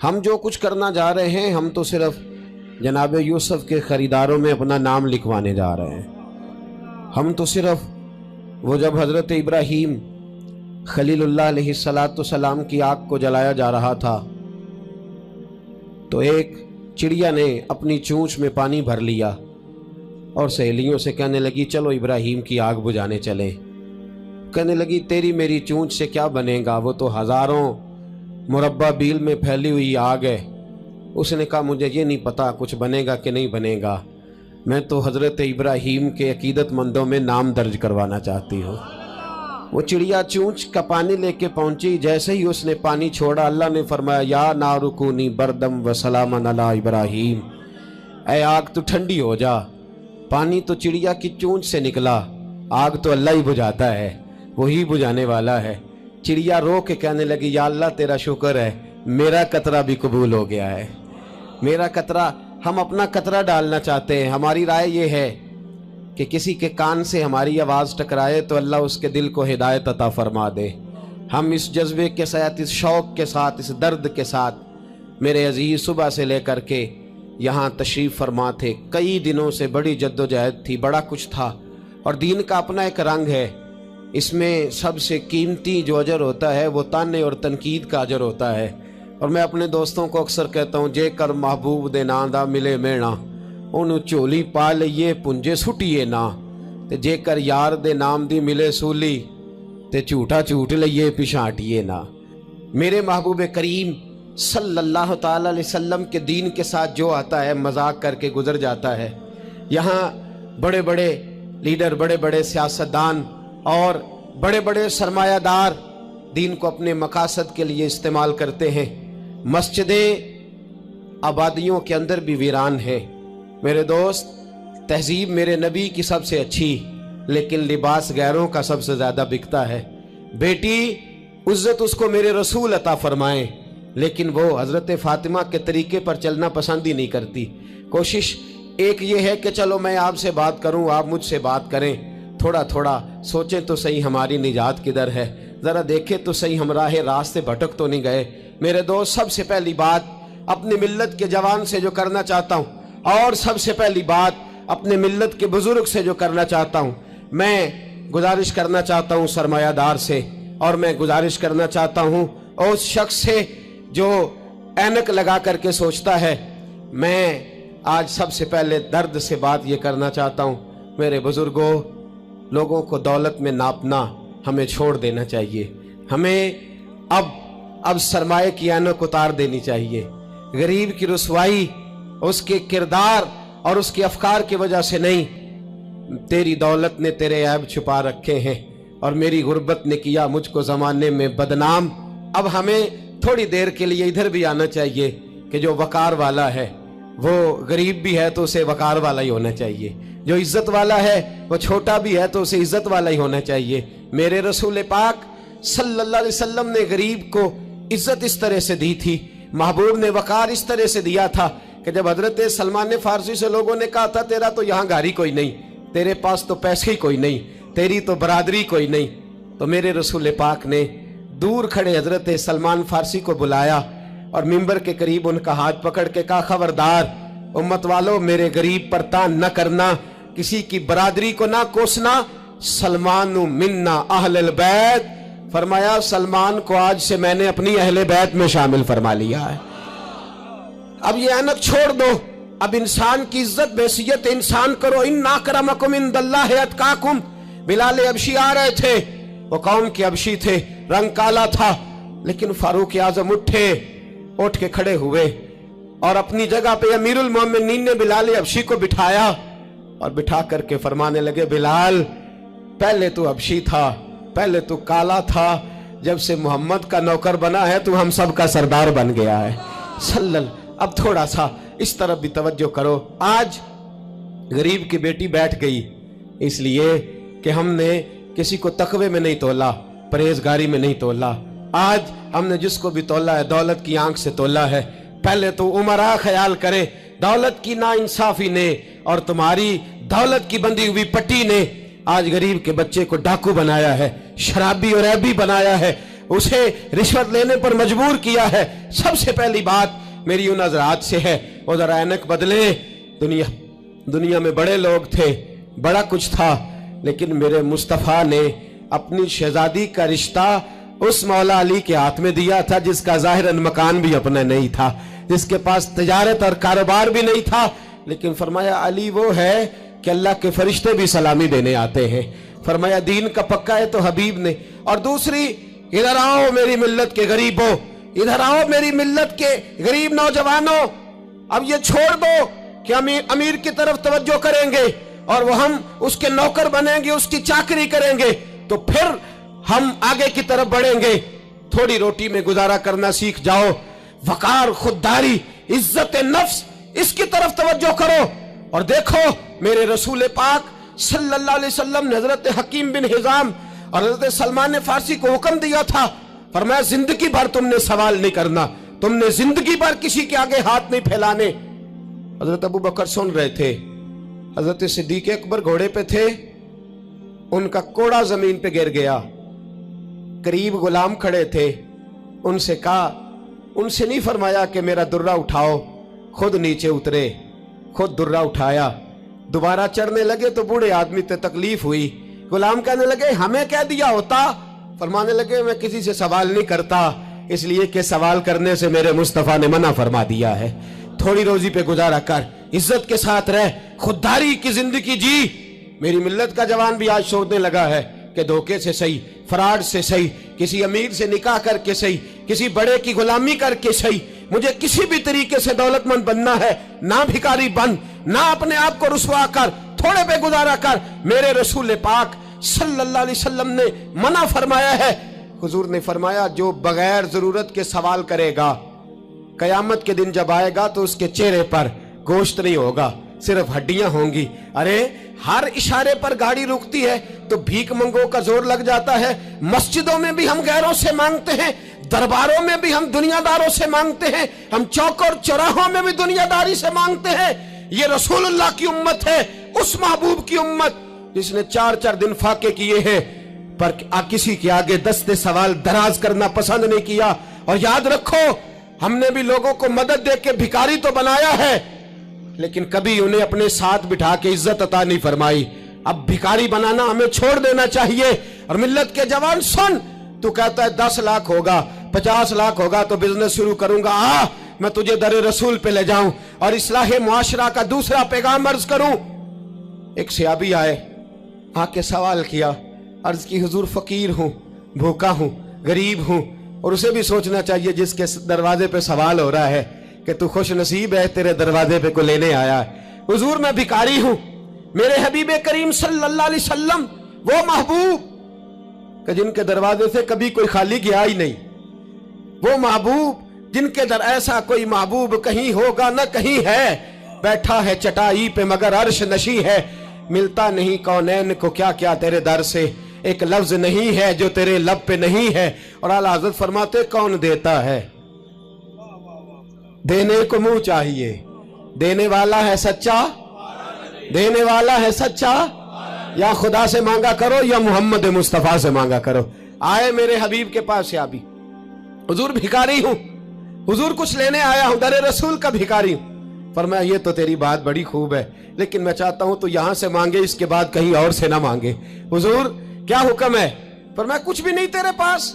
ہم جو کچھ کرنا جا رہے ہیں ہم تو صرف جناب یوسف کے خریداروں میں اپنا نام لکھوانے جا رہے ہیں۔ ہم تو صرف وہ جب حضرت ابراہیم خلیل اللہ علیہ السلام کی آگ کو جلایا جا رہا تھا تو ایک چڑیا نے اپنی چونچ میں پانی بھر لیا اور سہیلیوں سے کہنے لگی چلو ابراہیم کی آگ بجھانے چلیں۔ کہنے لگی تیری میری چونچ سے کیا بنے گا، وہ تو ہزاروں مربع بیل میں پھیلی ہوئی آگ ہے۔ اس نے کہا مجھے یہ نہیں پتا کچھ بنے گا کہ نہیں بنے گا، میں تو حضرت ابراہیم کے عقیدت مندوں میں نام درج کروانا چاہتی ہوں۔ وہ چڑیا چونچ کا پانی لے کے پہنچی، جیسے ہی اس نے پانی چھوڑا اللہ نے فرمایا یا نار کونی بردم و سلاما علی ابراہیم، اے آگ تو ٹھنڈی ہو جا۔ پانی تو چڑیا کی چونچ سے نکلا، آگ تو اللہ ہی بجھاتا ہے، وہی بجھانے والا ہے۔ چڑیا رو کے کہنے لگی یا اللہ تیرا شکر ہے میرا قطرہ بھی قبول ہو گیا ہے۔ میرا قطرہ، ہم اپنا قطرہ ڈالنا چاہتے ہیں۔ ہماری رائے یہ ہے کہ کسی کے کان سے ہماری آواز ٹکرائے تو اللہ اس کے دل کو ہدایت عطا فرما دے۔ ہم اس جذبے کے ساتھ، اس شوق کے ساتھ، اس درد کے ساتھ میرے عزیز صبح سے لے کر کے یہاں تشریف فرما تھے۔ کئی دنوں سے بڑی جد و جہد تھی، بڑا کچھ تھا، اور دین کا اپنا ایک رنگ ہے۔ اس میں سب سے قیمتی جو اجر ہوتا ہے وہ تانے اور تنقید کا اجر ہوتا ہے۔ اور میں اپنے دوستوں کو اکثر کہتا ہوں جے کر محبوب دے ناں دا ملے مینا، انہوں چولی پا لئیے پنجے سٹیے نا، تے جے کر یار دے نام دی ملے سولی تے جھوٹا جھوٹ لئیے پچھاٹیے نا۔ میرے محبوب کریم صلی اللہ تعالی علیہ وسلم کے دین کے ساتھ جو آتا ہے مذاق کر کے گزر جاتا ہے۔ یہاں بڑے بڑے لیڈر، بڑے بڑے سیاستدان اور بڑے بڑے سرمایہ دار دین کو اپنے مقاصد کے لیے استعمال کرتے ہیں۔ مسجدیں آبادیوں کے اندر بھی ویران ہیں۔ میرے دوست، تہذیب میرے نبی کی سب سے اچھی، لیکن لباس غیروں کا سب سے زیادہ بکتا ہے۔ بیٹی عزت اس کو میرے رسول عطا فرمائیں، لیکن وہ حضرت فاطمہ کے طریقے پر چلنا پسند ہی نہیں کرتی۔ کوشش ایک یہ ہے کہ چلو میں آپ سے بات کروں، آپ مجھ سے بات کریں، تھوڑا تھوڑا سوچیں تو صحیح ہماری نجات کدھر ہے، ذرا دیکھیں تو صحیح ہم راہ راست سے بھٹک تو نہیں گئے۔ میرے دوست، سب سے پہلی بات اپنی ملت کے جوان سے جو کرنا چاہتا ہوں، اور سب سے پہلی بات اپنے ملت کے بزرگ سے جو کرنا چاہتا ہوں، میں گزارش کرنا چاہتا ہوں سرمایہ دار سے، اور میں گزارش کرنا چاہتا ہوں اس شخص سے جو اینک لگا کر کے سوچتا ہے۔ میں آج سب سے پہلے درد سے بات یہ کرنا چاہتا ہوں، میرے بزرگوں، لوگوں کو دولت میں ناپنا ہمیں چھوڑ دینا چاہیے۔ ہمیں اب سرمایہ کی اینک اتار دینی چاہیے۔ غریب کی رسوائی اس کے کردار اور اس کے افکار کی وجہ سے نہیں، تیری دولت نے تیرے عیب چھپا رکھے ہیں، اور میری غربت نے کیا مجھ کو زمانے میں بدنام۔ اب ہمیں تھوڑی دیر کے لیے ادھر بھی آنا چاہیے کہ جو وقار والا ہے وہ غریب بھی ہے تو اسے وقار والا ہی ہونا چاہیے، جو عزت والا ہے وہ چھوٹا بھی ہے تو اسے عزت والا ہی ہونا چاہیے۔ میرے رسول پاک صلی اللہ علیہ وسلم نے غریب کو عزت اس طرح سے دی تھی، محبوب نے وقار اس طرح سے دیا تھا کہ جب حضرت سلمان فارسی سے لوگوں نے کہا تھا تیرا تو یہاں گھر ہی کوئی نہیں، تیرے پاس تو پیسے ہی کوئی نہیں، تیری تو برادری کوئی نہیں، تو میرے رسول پاک نے دور کھڑے حضرت سلمان فارسی کو بلایا اور ممبر کے قریب ان کا ہاتھ پکڑ کے کہا خبردار امت والو، میرے غریب پر تان نہ کرنا، کسی کی برادری کو نہ کوسنا، سلمان منا اہل البیت، فرمایا سلمان کو آج سے میں نے اپنی اہل بیت میں شامل فرما لیا ہے۔ اب یہ اینک چھوڑ دو، اب انسان کی عزت بحیثیت انسان کرو۔ ان اکرمکم عند اللہ اتقاکم۔ بلال حبشی آ رہے تھے، وہ قوم کے حبشی تھے، رنگ کالا تھا، لیکن فاروق اعظم اٹھ کے کھڑے ہوئے اور اپنی جگہ پہ امیر المومنین نے بلال حبشی کو بٹھایا اور بٹھا کر کے فرمانے لگے بلال، پہلے تو حبشی تھا، پہلے تو کالا تھا، جب سے محمد کا نوکر بنا ہے تو ہم سب کا سردار بن گیا ہے۔ اب تھوڑا سا اس طرف بھی توجہ کرو۔ آج غریب کی بیٹی بیٹھ گئی اس لیے کہ ہم نے کسی کو تقوی میں نہیں تولا، پرہیزگاری میں نہیں تولا۔ آج ہم نے جس کو بھی تولا ہے دولت کی آنکھ سے تولا ہے۔ پہلے تو عمرہ خیال کرے، دولت کی نا انصافی نے اور تمہاری دولت کی بندھی ہوئی پٹی نے آج غریب کے بچے کو ڈاکو بنایا ہے، شرابی اور عیبی بنایا ہے۔ اسے رشوت لینے پر مجبور کیا ہے، سب سے پہلی بات میری ان حضرات سے ہے، وہ ذرا اینک بدلے۔ دنیا میں بڑے لوگ تھے، بڑا کچھ تھا، لیکن میرے مصطفیٰ نے اپنی شہزادی کا رشتہ اس مولا علی کے ہاتھ میں دیا تھا جس کا ظاہراً مکان بھی اپنا نہیں تھا، جس کے پاس تجارت اور کاروبار بھی نہیں تھا، لیکن فرمایا علی وہ ہے کہ اللہ کے فرشتے بھی سلامی دینے آتے ہیں، فرمایا دین کا پکا ہے تو حبیب نے۔ اور دوسری، ادھر آؤ میری ملت کے غریبوں، ادھر آؤ میری ملت کے غریب نوجوانوں، اب یہ چھوڑ دو کہ امیر کی طرف توجہ کریں گے اور وہ ہم اس کے نوکر بنیں گے، اس کی چاکری کریں گے تو پھر ہم آگے کی طرف بڑھیں گے۔ تھوڑی روٹی میں گزارا کرنا سیکھ جاؤ، وقار، خودداری، عزت نفس، اس کی طرف توجہ کرو۔ اور دیکھو میرے رسول پاک صلی اللہ علیہ وسلم نے حضرت حکیم بن حزام اور حضرت سلمان فارسی کو حکم دیا تھا، فرمایا زندگی بھر تم نے سوال نہیں کرنا، تم نے زندگی بھر کسی کے آگے ہاتھ نہیں پھیلانے۔ حضرت ابو بکر سن رہے تھے، حضرت صدیق اکبر گھوڑے پہ تھے، ان کا کوڑا زمین پہ گر گیا، قریب غلام کھڑے تھے، ان سے کہا، ان سے نہیں فرمایا کہ میرا درہ اٹھاؤ، خود نیچے اترے، خود درہ اٹھایا، دوبارہ چڑھنے لگے تو بوڑھے آدمی تے تکلیف ہوئی، غلام کہنے لگے ہمیں کہہ دیا ہوتا، فرمانے لگے میں کسی سے سوال نہیں کرتا، اس لیے کہ سوال کرنے سے میرے مصطفیٰ نے منع فرما دیا ہے۔ تھوڑی روزی پہ گزارا کر، عزت کے ساتھ رہ، خودداری کی زندگی جی۔ میری ملت کا جوان بھی آج سوچنے لگا ہے کہ دھوکے سے صحیح، فراڈ سے صحیح، کسی امیر سے نکاح کر کے صحیح، کسی بڑے کی غلامی کر کے صحیح، مجھے کسی بھی طریقے سے دولت مند بننا ہے، نہ بھکاری بن، نہ اپنے آپ کو رسوا کر، تھوڑے پہ گزارا کر۔ میرے رسول پاک صلی اللہ علیہ وسلم نے منع فرمایا ہے۔ حضور نے فرمایا جو بغیر ضرورت کے سوال کرے گا، قیامت کے دن جب آئے گا تو اس کے چہرے پر گوشت نہیں ہوگا، صرف ہڈیاں ہوں گی۔ ارے ہر اشارے پر گاڑی رکتی ہے تو بھیک منگوں کا زور لگ جاتا ہے، مسجدوں میں بھی ہم غیروں سے مانگتے ہیں، درباروں میں بھی ہم دنیا داروں سے مانگتے ہیں، ہم چوک اور چوراہوں میں بھی دنیا داری سے مانگتے ہیں۔ یہ رسول اللہ کی امت ہے، اس محبوب کی امت جس نے 4 دن فاقے کیے ہیں، پر کسی کے آگے دست سوال دراز کرنا پسند نہیں کیا۔ اور یاد رکھو ہم نے بھی لوگوں کو مدد دے کے بھکاری تو بنایا ہے، لیکن کبھی انہیں اپنے ساتھ بٹھا کے عزت عطا نہیں فرمائی۔ اب بھکاری بنانا ہمیں چھوڑ دینا چاہیے۔ اور ملت کے جوان سن، تو کہتا ہے 10 لاکھ ہوگا، 50 لاکھ ہوگا تو بزنس شروع کروں گا، میں تجھے در رسول پہ لے جاؤں اور اصلاح معاشرہ کا دوسرا پیغام عرض کروں۔ ایک صحابی آئے، آ کے سوال کیا، عرض کی حضور فقیر ہوں، بھوکا ہوں، غریب ہوں، اور اسے بھی سوچنا چاہیے جس کے دروازے پہ سوال ہو رہا ہے کہ تو خوش نصیب ہے، تیرے دروازے پہ کو لینے آیا ہے۔ حضور میں بھکاری ہوں، میرے حبیب کریم صلی اللہ علیہ وسلم وہ محبوب کہ جن کے دروازے سے کبھی کوئی خالی گیا ہی نہیں، وہ محبوب جن کے در ایسا کوئی محبوب کہیں ہوگا نہ کہیں ہے، بیٹھا ہے چٹائی پہ مگر عرش نشی ہے، ملتا نہیں کونین کو کیا کیا تیرے در سے، ایک لفظ نہیں ہے جو تیرے لب پہ نہیں ہے۔ اور اعلیٰ حضرت فرماتے کون دیتا ہے، دینے کو منہ چاہیے، دینے والا ہے سچا، دینے والا ہے سچا، یا خدا سے مانگا کرو یا محمد مصطفیٰ سے مانگا کرو۔ آئے میرے حبیب کے پاس صحابی، حضور بھکاری ہوں، حضور کچھ لینے آیا ہوں، در رسول کا بھکاری ہوں۔ فرمایا یہ تو تیری بات بڑی خوب ہے، لیکن میں چاہتا ہوں تو یہاں سے مانگے، اس کے بعد کہیں اور سے نہ مانگے۔ حضور کیا حکم ہے؟ فرمایا کچھ بھی نہیں تیرے پاس،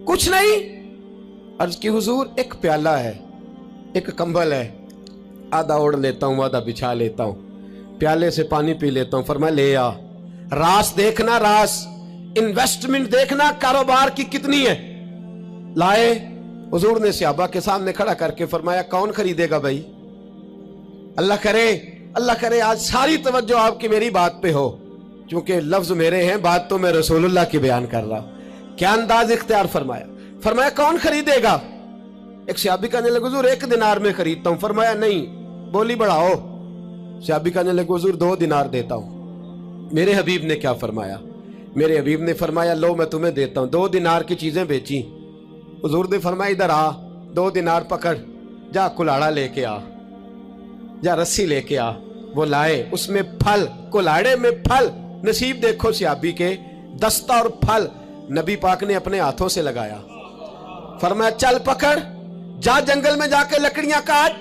کچھ نہیں؟ عرض کی حضور ایک پیالہ ہے، ایک کمبل ہے، آدھا اوڑھ لیتا ہوں آدھا بچھا لیتا ہوں، پیالے سے پانی پی لیتا ہوں۔ فرمایا لے آ، راس دیکھنا، راس انویسٹمنٹ دیکھنا کاروبار کی کتنی ہے۔ لائے، حضور نے صحابہ کے سامنے کھڑا کر کے فرمایا کون خریدے گا بھائی؟ اللہ کرے آج ساری توجہ آپ کی میری بات پہ ہو، چونکہ لفظ میرے ہیں، بات تو میں رسول اللہ کی بیان کر رہا ہوں۔ کیا انداز اختیار فرمایا؟ فرمایا کون خریدے گا؟ ایک صحابی کہنے لگے حضور 1 دینار میں خریدتا ہوں۔ فرمایا نہیں، بولی بڑھاؤ۔ صحابی کہنے لگے حضور 2 دینار دیتا ہوں۔ میرے حبیب نے کیا فرمایا؟ میرے حبیب نے فرمایا لو میں تمہیں دیتا ہوں۔ 2 دینار کی چیزیں بیچی، حضور نے فرمایا ادھر آ، 2 دینار پکڑ، جا کلاڑا لے کے آ، جا رسی لے کے آ۔ وہ لائے، اس میں پھل، کلاڑے میں پھل، نصیب دیکھو صحابی کے، دستہ اور پھل، नबी पाक ने अपने हाथों से लगाया, फरमाया चल पकड़, जा जंगल में जाके लकड़ियां काट,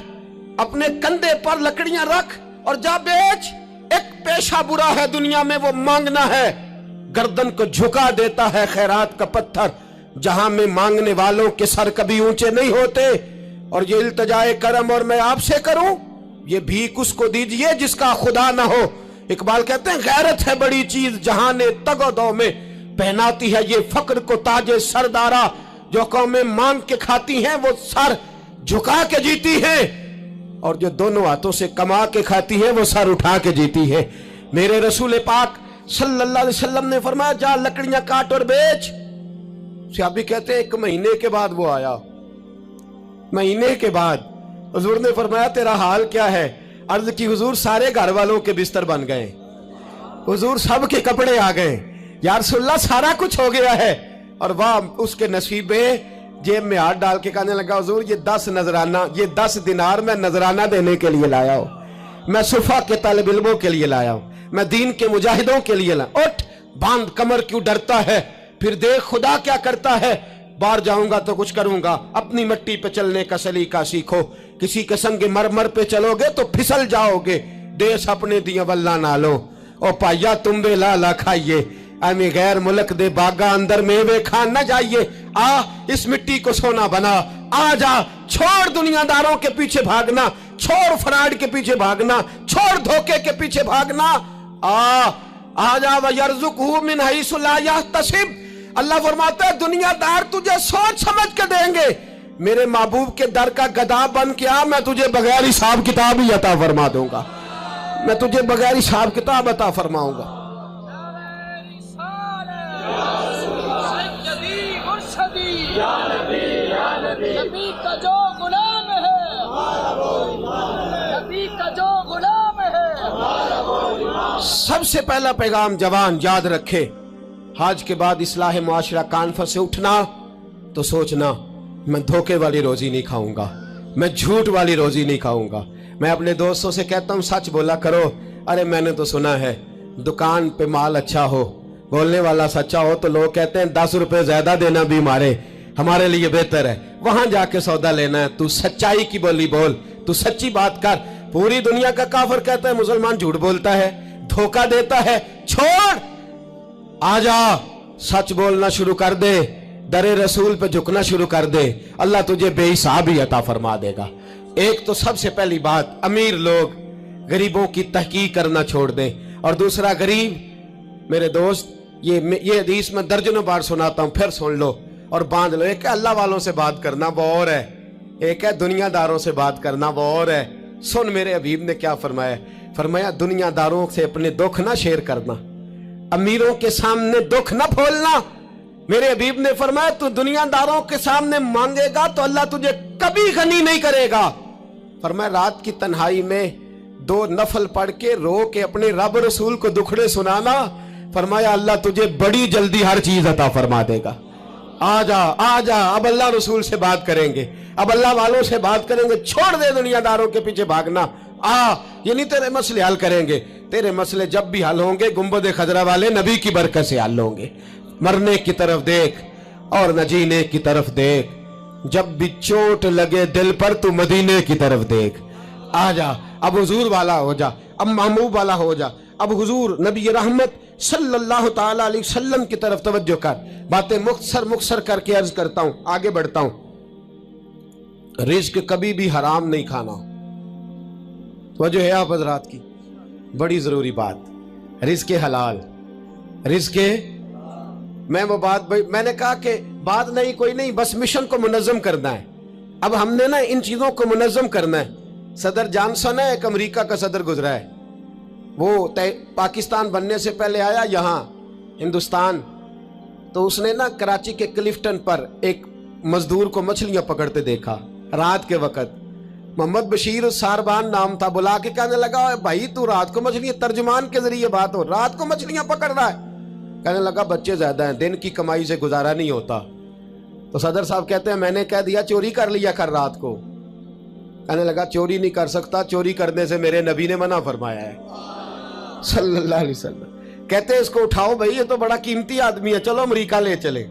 अपने कंधे पर लकड़ियां रख और जा बेच। एक पेशा बुरा है दुनिया में, वो मांगना है, गर्दन को झुका देता है खैरात का पत्थर, जहां में मांगने वालों के सर कभी ऊंचे नहीं होते। और ये इल्तिजाए करम और मैं आपसे करूं, ये भीख उसको दीजिए जिसका खुदा ना हो। इकबाल कहते हैं गैरत है बड़ी चीज जहां ने तगोदो में पहनाती है ये फक्र को ताजे सरदारा। जो कौमें मांग के खाती हैं वो सर झुका के जीती हैं, और जो दोनों हाथों से कमा के खाती हैं वो सर उठा के जीती है। मेरे रसूल पाक सल्लल्लाहु अलैहि वसल्लम ने फरमाया जा लकड़ियां काट और बेच। सहाबी कहते हैं 1 महीने के बाद वो आया। महीने के बाद हुजूर ने फरमाया तेरा हाल क्या है? अर्ज की हुजूर सारे घर वालों के बिस्तर बन गए, हुजूर सब के कपड़े आ गए, या रसूलल्लाह सारा कुछ हो गया है। और वाह उसके नसीबे, जेब में हाथ डाल के कहने लगा हुजूर ये 10 नजराना, ये 10 दिनार मैं नजराना देने के लिए लाया हूं, मैं सुफा के तालिब इल्मों के लिए लाया हूं, मैं दीन के मुजाहिदों के लिए लाया। उठ बांध कमर, क्यों डरता है? फिर देख खुदा क्या करता है। बाहर जाऊंगा तो कुछ करूंगा, अपनी मिट्टी पे चलने का सलीका सीखो, किसी के संग मरमर पे चलोगे तो फिसल जाओगे, देश अपने दिया वल्ला ना लो। ओ पाइया तुम बे लाला खाइए, अमी गैर मुल्क दे बागा अंदर मेवे खान न जाइए। आ इस मिट्टी को सोना बना, आ जा, छोड़ दुनियादारों के पीछे भागना, छोड़ फ्रॉड के पीछे भागना, छोड़ धोखे के पीछे भागना। आ जा वयरज़ुक़हु मिन हैसु ला यहतसिब। अल्लाह फरमाता है दुनियादार तुझे सोच समझ के देंगे, मेरे महबूब के दर का गधा बन के आ, मैं तुझे बगैर हिसाब किताब ही अता फरमा दूंगा, मैं तुझे बगैर हिसाब किताब अता फरमाऊंगा। नबी का जो गुलाम है, नबी का जो गुलाम है। सबसे पहला पैगाम जवान याद रखे, हाज के बाद इस्लाह मुआशरा कॉन्फ्रेंस से उठना तो सोचना मैं धोखे वाली रोजी नहीं खाऊंगा, मैं झूठ वाली रोजी नहीं खाऊंगा। मैं अपने दोस्तों से कहता हूं सच बोला करो। अरे मैंने तो सुना है दुकान पे माल अच्छा हो, बोलने वाला सच्चा हो तो लोग कहते हैं 10 रुपए ज्यादा देना भी हमारे लिए बेहतर है, वहां जाके सौदा लेना है। तू सच्चाई की बोली बोल, तू सच्ची बात कर। पूरी दुनिया का काफिर कहता है मुसलमान झूठ बोलता है, धोखा देता है, छोड़ आजा, सच बोलना शुरू कर दे, दरे रसूल पे झुकना शुरू कर दे, अल्लाह तुझे बेहिसाब ही अता फरमा देगा। एक तो सबसे पहली बात, अमीर लोग गरीबों की तहकीक करना छोड़ दें। और दूसरा, गरीब मेरे दोस्त, ये हदीस में दर्जनों बार सुनाता हूं, फिर सुन लो और बांध लो। एक है अल्लाह वालों से बात करना, वो और है, एक है दुनियादारों से बात करना, वो और है। सुन मेरे हबीब ने क्या फरमाया, फरमाया दुनियादारों से अपने दुख ना शेयर करना, अमीरों के सामने दुख ना खोलना। मेरे हबीब ने फरमाया तू दुनियादारों के सामने मांगेगा तो अल्लाह तुझे कभी गनी नहीं करेगा। फरमाया रात की तन्हाई में 2 नफल पढ़ के रो के अपने रब रसूल को दुखड़े सुनाना, फरमाया अल्लाह तुझे बड़ी जल्दी हर चीज अता फरमा देगा। आजा आजा, अब अल्लाह रसूल से बात करेंगे, अब अल्लाह वालों से बात करेंगे, छोड़ दे दुनियादारों के पीछे भागना। ये नहीं तेरे मसले हल करेंगे, तेरे मसले जब भी हल होंगे गुंबद खजरा वाले नबी की बरकत से हल होंगे। मरने की तरफ देख और न जीने की तरफ देख, जब भी चोट लगे दिल पर तू मदीने की तरफ देख। आजा, अब हुजूर वाला हो जा, अब महबूब वाला हो जा, अब हुजूर नबी रहमत सल्लल्लाहु ताला अलैहि वसल्लम की तरफ तवज्जो कर। बातें मुख्तसर करके अर्ज करता हूं, आगे बढ़ता हूं। रिज्क कभी भी हराम नहीं खाना, वजह है आप हजरात की बड़ी जरूरी बात, रिज्क हलाल, रिज्क मैं वो बात मैंने कहा कि बात नहीं कोई नहीं, बस मिशन को मुनज़्ज़म करना है। अब हमने ना इन चीजों को मुनज़्ज़म करना है। सदर जॉनसन है, एक अमेरिका का सदर गुजरा है, वो पाकिस्तान बनने से पहले आया यहाँ हिंदुस्तान, तो उसने ना कराची के क्लिफ्टन पर एक मजदूर को मछलियां पकड़ते देखा रात के वक्त। मोहम्मद बशीर सारबान नाम था, बुला के कहने लगा भाई तू रात को मछलियां, तर्जुमान के जरिए बात हो, रात को मछलियां पकड़ रहा है। कहने लगा बच्चे ज्यादा हैं, दिन की कमाई से गुजारा नहीं होता। तो सदर साहब कहते हैं मैंने कह दिया चोरी कर लिया कर रात को। कहने लगा चोरी नहीं कर सकता, चोरी करने से मेरे नबी ने मना फरमाया है सल्लल्लाहु अलैहि वसल्लम। कहते हैं इसको उठाओ भाई, ये तो बड़ा कीमती आदमी है, चलो अमेरिका ले चले।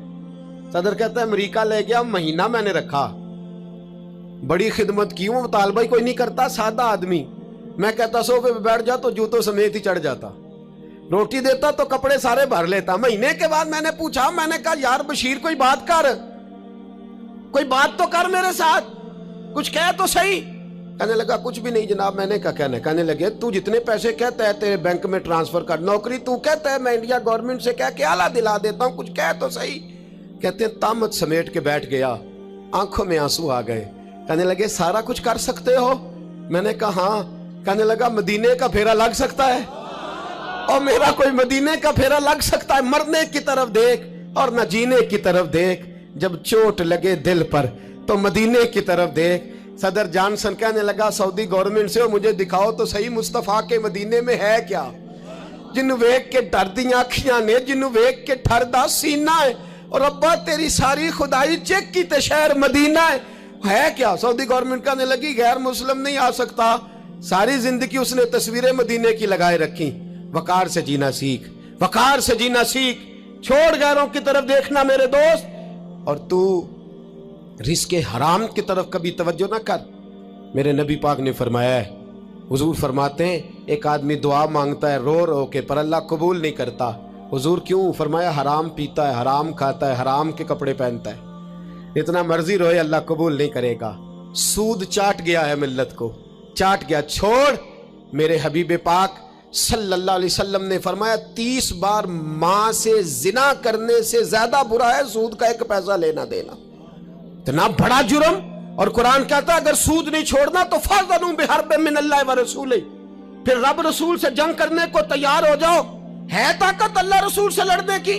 सदर कहता है अमेरिका ले गया, महीना मैंने रखा, बड़ी खिदमत की, वो मुतालबा ही कोई नहीं करता, सादा आदमी। मैं कहता सोफे पे बैठ जा तो जूतों समेत ही चढ़ जाता, रोटी देता तो कपड़े सारे भर लेता। महीने के बाद मैंने पूछा, मैंने कहा यार बशीर कोई बात कर, कोई बात तो कर मेरे साथ, कुछ कह तो सही। कहने लगा कुछ भी नहीं जनाब। मैंने कहा कहने कहने लगे तू जितने पैसे कहता है तेरे बैंक में ट्रांसफर कर, नौकरी तू कहता है मैं इंडिया गवर्नमेंट से कह के आला दिला देता हूं, कुछ कह तो सही। कहते तामत समेट के बैठ गया, आंखों में आंसू आ गए। कहने लगे सारा कुछ कर सकते हो? मैंने कहा हाँ। कहने लगा मदीने का फेरा लग सकता है? और मेरा कोई मदीने का फेरा लग सकता है? मरने की तरफ देख और न जीने की तरफ देख, जब चोट लगे दिल पर तो मदीने की तरफ देख। सदर जॉनसन कहने लगा सऊदी गवर्नमेंट से मुझे दिखाओ तो सही मुस्तफा के मदीने में है क्या, जिन्हों वेख के डर दी अखियां ने, जिन्हों वेख के ठरदा सीना है, और अब्बा तेरी सारी खुदाई चेक की ते शहर मदीना है क्या? सऊदी गवर्नमेंट कहने लगी गैर मुस्लिम नहीं आ सकता। सारी जिंदगी उसने तस्वीरें मदीने की लगाए रखी। वकार से जीना सीख, वकार से जीना सीख, छोड़ गैरों की तरफ देखना मेरे दोस्त, और तू रिस्के हराम की तरफ कभी तवज्जो ना कर। मेरे नबी पाक ने फरमाया है, हुजूर फरमाते हैं एक आदमी दुआ मांगता है रो रो के, पर अल्लाह कबूल नहीं करता। हुजूर क्यों? फरमाया हराम पीता है, हराम खाता है, हराम के कपड़े पहनता है, इतना मर्जी रोए अल्लाह कबूल नहीं करेगा। सूद चाट गया है मिल्लत को, चाट गया। छोड़। मेरे हबीब पाक सल्लल्लाहु अलैहि वसल्लम ने फरमाया 30 बार मां से जिना करने से ज्यादा बुरा है सूद का 1 पैसा लेना देना, इतना बड़ा जुर्म। और कुरान कहता है अगर सूद नहीं छोड़ना तो फज़नु बिहर्बिन मिनल्लाहि व रसूलिही, फिर रब रसूल से जंग करने को तैयार हो जाओ। है ताकत अल्लाह रसूल से लड़ने की,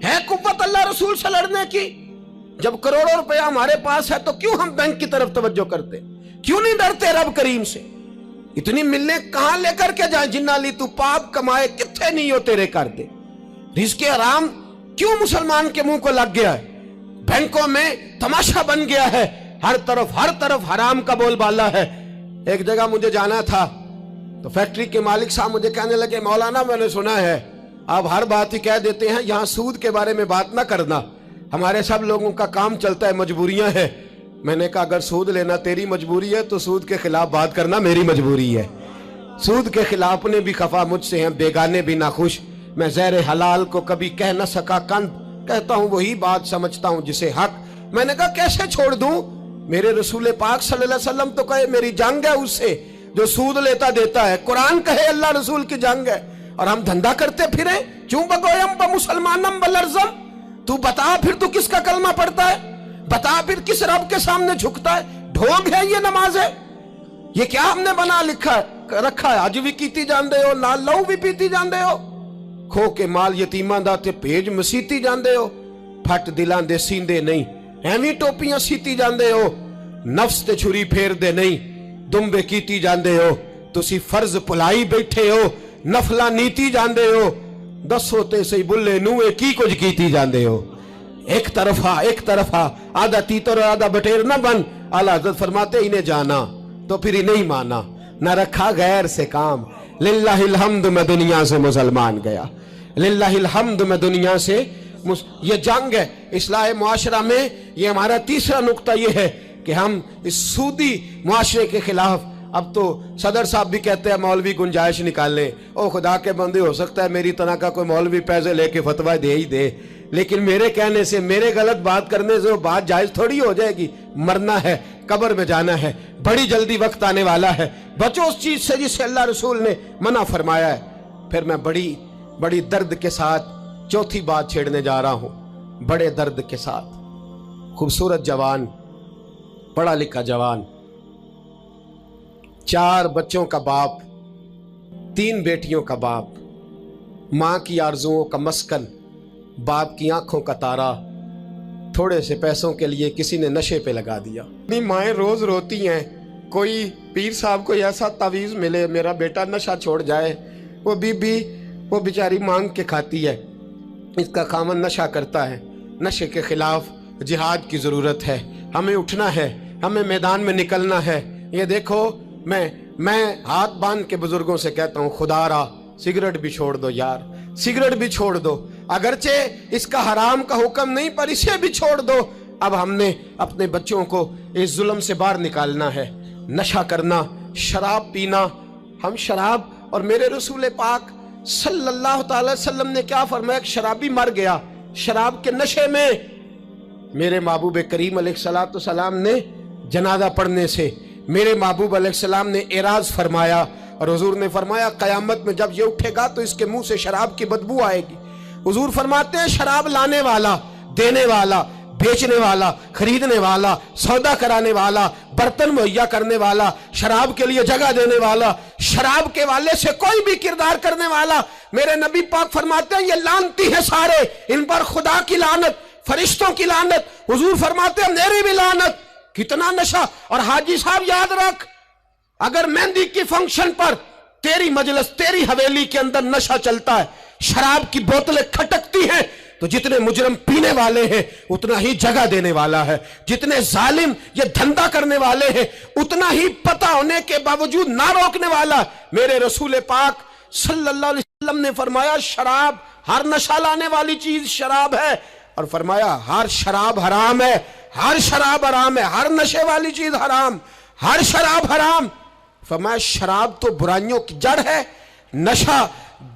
है कुव्वत अल्लाह रसूल से लड़ने की। जब करोड़ों रुपया हमारे पास है तो क्यों हम बैंक की तरफ तवज्जो करते, क्यों नहीं डरते रब करीम से? इतनी मिलने कहां लेकर के जाए जिन्ना ली तू पाप कमाए कितने नहीं हो तेरे कर दे। रिज़्क़े हराम क्यों मुसलमान के मुंह को लग गया है? बैंकों में तमाशा बन गया है, हर तरफ हराम का बोलबाला है। एक जगह मुझे जाना था तो फैक्ट्री के मालिक साहब मुझे कहने लगे मौलाना मैंने सुना है आप हर बात ही कह देते हैं, यहाँ सूद के बारे में बात ना करना, हमारे सब लोगों का काम चलता है, मजबूरियां हैं। मैंने कहा अगर सूद लेना तेरी मजबूरी है तो सूद के खिलाफ बात करना मेरी मजबूरी है। सूद के खिलाफ ने भी खफा मुझसे हैं, बेगाने भी नाखुश। मैं ज़हर हलाल को कभी कह न सका कंद, कहता हूं वही बात समझता हूं जिसे हक। मैंने कहा कैसे छोड़ दूं? मेरे रसूल पाक सल्लल्लाहु अलैहि वसल्लम तो कहे मेरी जंग है उससे जो सूद लेता देता है, कुरान कहे अल्लाह रसूल की जंग है, और हम धंधा करते फिरे। क्यों बगोयम ब मुसलमानम बलरजम, तू बता फिर तू किसका कलमा पढ़ता है, बता फिर किस रब के सामने झुकता है? ढोंग है ये नमाज है? ये क्या हमने बना रखा है? अज भी कीती जांदे हो, नाल लहू भी पीती जांदे हो, खो के माल यतीमां दा ते भेज मसीती जांदे हो, फट दिलां दे सींदे नहीं, एवं टोपियां सीती जांदे हो, नफ्स ते छुरी फेरदे नहीं, दुंबे कीती जांदे हो, तुसी फर्ज भुलाई बैठे हो, नफला नीति जांदे हो, दसो ते सही बुल्ले नूए की कुछ कीती जांदे हो। एक तरफा आधा तीतर और आधा बटेर न बन। आला हज़रत फरमाते इन्हें जाना तो फिर इन्हें माना, न रखा गैर से काम। लिल्लाहिल हम्द मैं दुनिया से मुसलमान गया, लिल्लाहिल हम्द मैं दुनिया से। ये जंग है इस्लाह मुआशरा में। ये हमारा तीसरा नुक्ता ये है कि हम इस सूदी मुआशरे के खिलाफ। अब तो सदर साहब भी कहते हैं मौलवी गुंजाइश निकालें। ओ खुदा के बंदे, हो सकता है मेरी तरह का कोई मौलवी पैसे लेके फतवा दे ही दे, लेकिन मेरे कहने से, मेरे गलत बात करने से वो बात जायज थोड़ी हो जाएगी। मरना है, कब्र में जाना है, बड़ी जल्दी वक्त आने वाला है। बचो उस चीज से जिसे अल्लाह रसूल ने मना फरमाया है। फिर मैं बड़ी दर्द के साथ चौथी बात छेड़ने जा रहा हूं, बड़े दर्द के साथ। खूबसूरत जवान, पढ़ा लिखा जवान, 4 बच्चों का बाप, 3 बेटियों का बाप, मां की आरजुओं का मस्कन, बाप की आंखों का तारा, थोड़े से पैसों के लिए किसी ने नशे पे लगा दिया। अपनी माएँ रोज रोती हैं कोई पीर साहब को ऐसा तावीज़ मिले मेरा बेटा नशा छोड़ जाए। वो बीबी वो बेचारी मांग के खाती है, इसका खामन नशा करता है। नशे के खिलाफ जिहाद की ज़रूरत है, हमें उठना है, हमें मैदान में निकलना है। ये देखो मैं हाथ बांध के बुजुर्गों से कहता हूँ खुदारा सिगरेट भी छोड़ दो यार, सिगरेट भी छोड़ दो, अगरचे इसका हराम का हुक्म नहीं पर इसे भी छोड़ दो। अब हमने अपने बच्चों को इस जुल्म से बाहर निकालना है। नशा करना, शराब पीना, हम शराब, और मेरे रसूल पाक सल्लल्लाहु अलैहि वसल्लम ने क्या फरमाया, शराबी मर गया शराब के नशे में। मेरे महबूब करीम अलैहिस्सलाम ने जनाजा पढ़ने से मेरे महबूब अलैहिस्सलाम ने एराज फरमाया, और हुजूर ने फरमाया कयामत में जब ये उठेगा तो इसके मुंह से शराब की बदबू आएगी। हुजूर फरमाते हैं शराब लाने वाला, देने वाला, बेचने वाला, खरीदने वाला, सौदा कराने वाला, बर्तन मुहैया करने वाला, शराब के लिए जगह देने वाला, शराब के वाले से कोई भी किरदार करने वाला, मेरे नबी पाक फरमाते हैं ये लानती है सारे, इन पर खुदा की लानत, फरिश्तों की लानत, हुजूर फरमाते हैं मेरी भी लानत। कितना नशा। और हाजी साहब याद रख, अगर मेहंदी की फंक्शन पर तेरी मजलिस, तेरी हवेली के अंदर नशा चलता है, शराब की बोतलें खटकती हैं, तो जितने मुजरम पीने वाले हैं उतना ही जगह देने वाला है, जितने जालिम ये धंधा करने वाले हैं उतना ही पता होने के बावजूद ना रोकने वाला। मेरे रसूल पाक सल्लल्लाहु अलैहि वसल्लम ने फरमाया शराब, हर नशा लाने वाली चीज शराब है, और फरमाया हर शराब हराम है, हर शराब हराम है, हर नशे वाली चीज हराम, हर शराब हराम। फरमाया शराब तो बुराइयों की जड़ है, नशा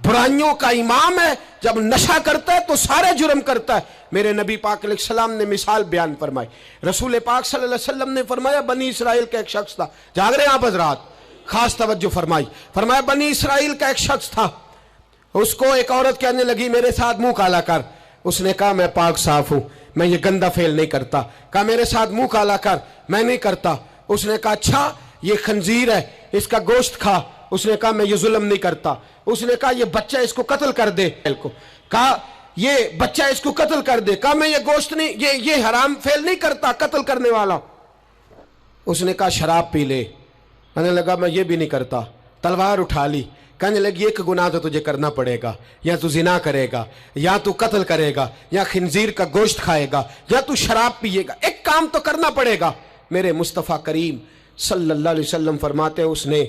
बुराइयों का इमाम है, जब नशा करता है तो सारे जुर्म करता है। मेरे नबी पाक अलैहिस्सलाम ने मिसाल बयान फरमाई। रसूल पाक सल्लल्लाहु अलैहि वसल्लम ने फरमाया बनी इसराइल का एक शख्स था, जाग रहे आप हजरात, खास तवज्जो फरमाई। फरमाया बनी इसराइल का एक शख्स था, उसको एक औरत कहने लगी मेरे साथ मुंह काला कर। उसने कहा मैं पाक साफ हूं, मैं ये गंदा फेल नहीं करता। कहा मेरे साथ मुंह काला कर, मैं नहीं करता। उसने कहा अच्छा ये खंजीर है, इसका गोश्त खा। उसने कहा मैं ये जुल्म नहीं करता। उसने कहा ये बच्चा इसको कत्ल कर दे। कहा ये बच्चा इसको कत्ल कर दे। कहा मैं ये गोश्त नहीं, ये हराम फेल नहीं करता, कत्ल करने वाला। उसने कहा शराब पी ले। कहने लगा मैं ये भी नहीं करता। तलवार उठा ली, कहने लगी एक गुनाह तो तुझे करना पड़ेगा, या तू जिना करेगा, या तू कत्ल करेगा, या खिंजीर का गोश्त खाएगा, या तू शराब पिएगा, एक काम तो करना पड़ेगा। मेरे मुस्तफ़ा करीम सल्लल्लाहु अलैहि वसल्लम फरमाते हैं उसने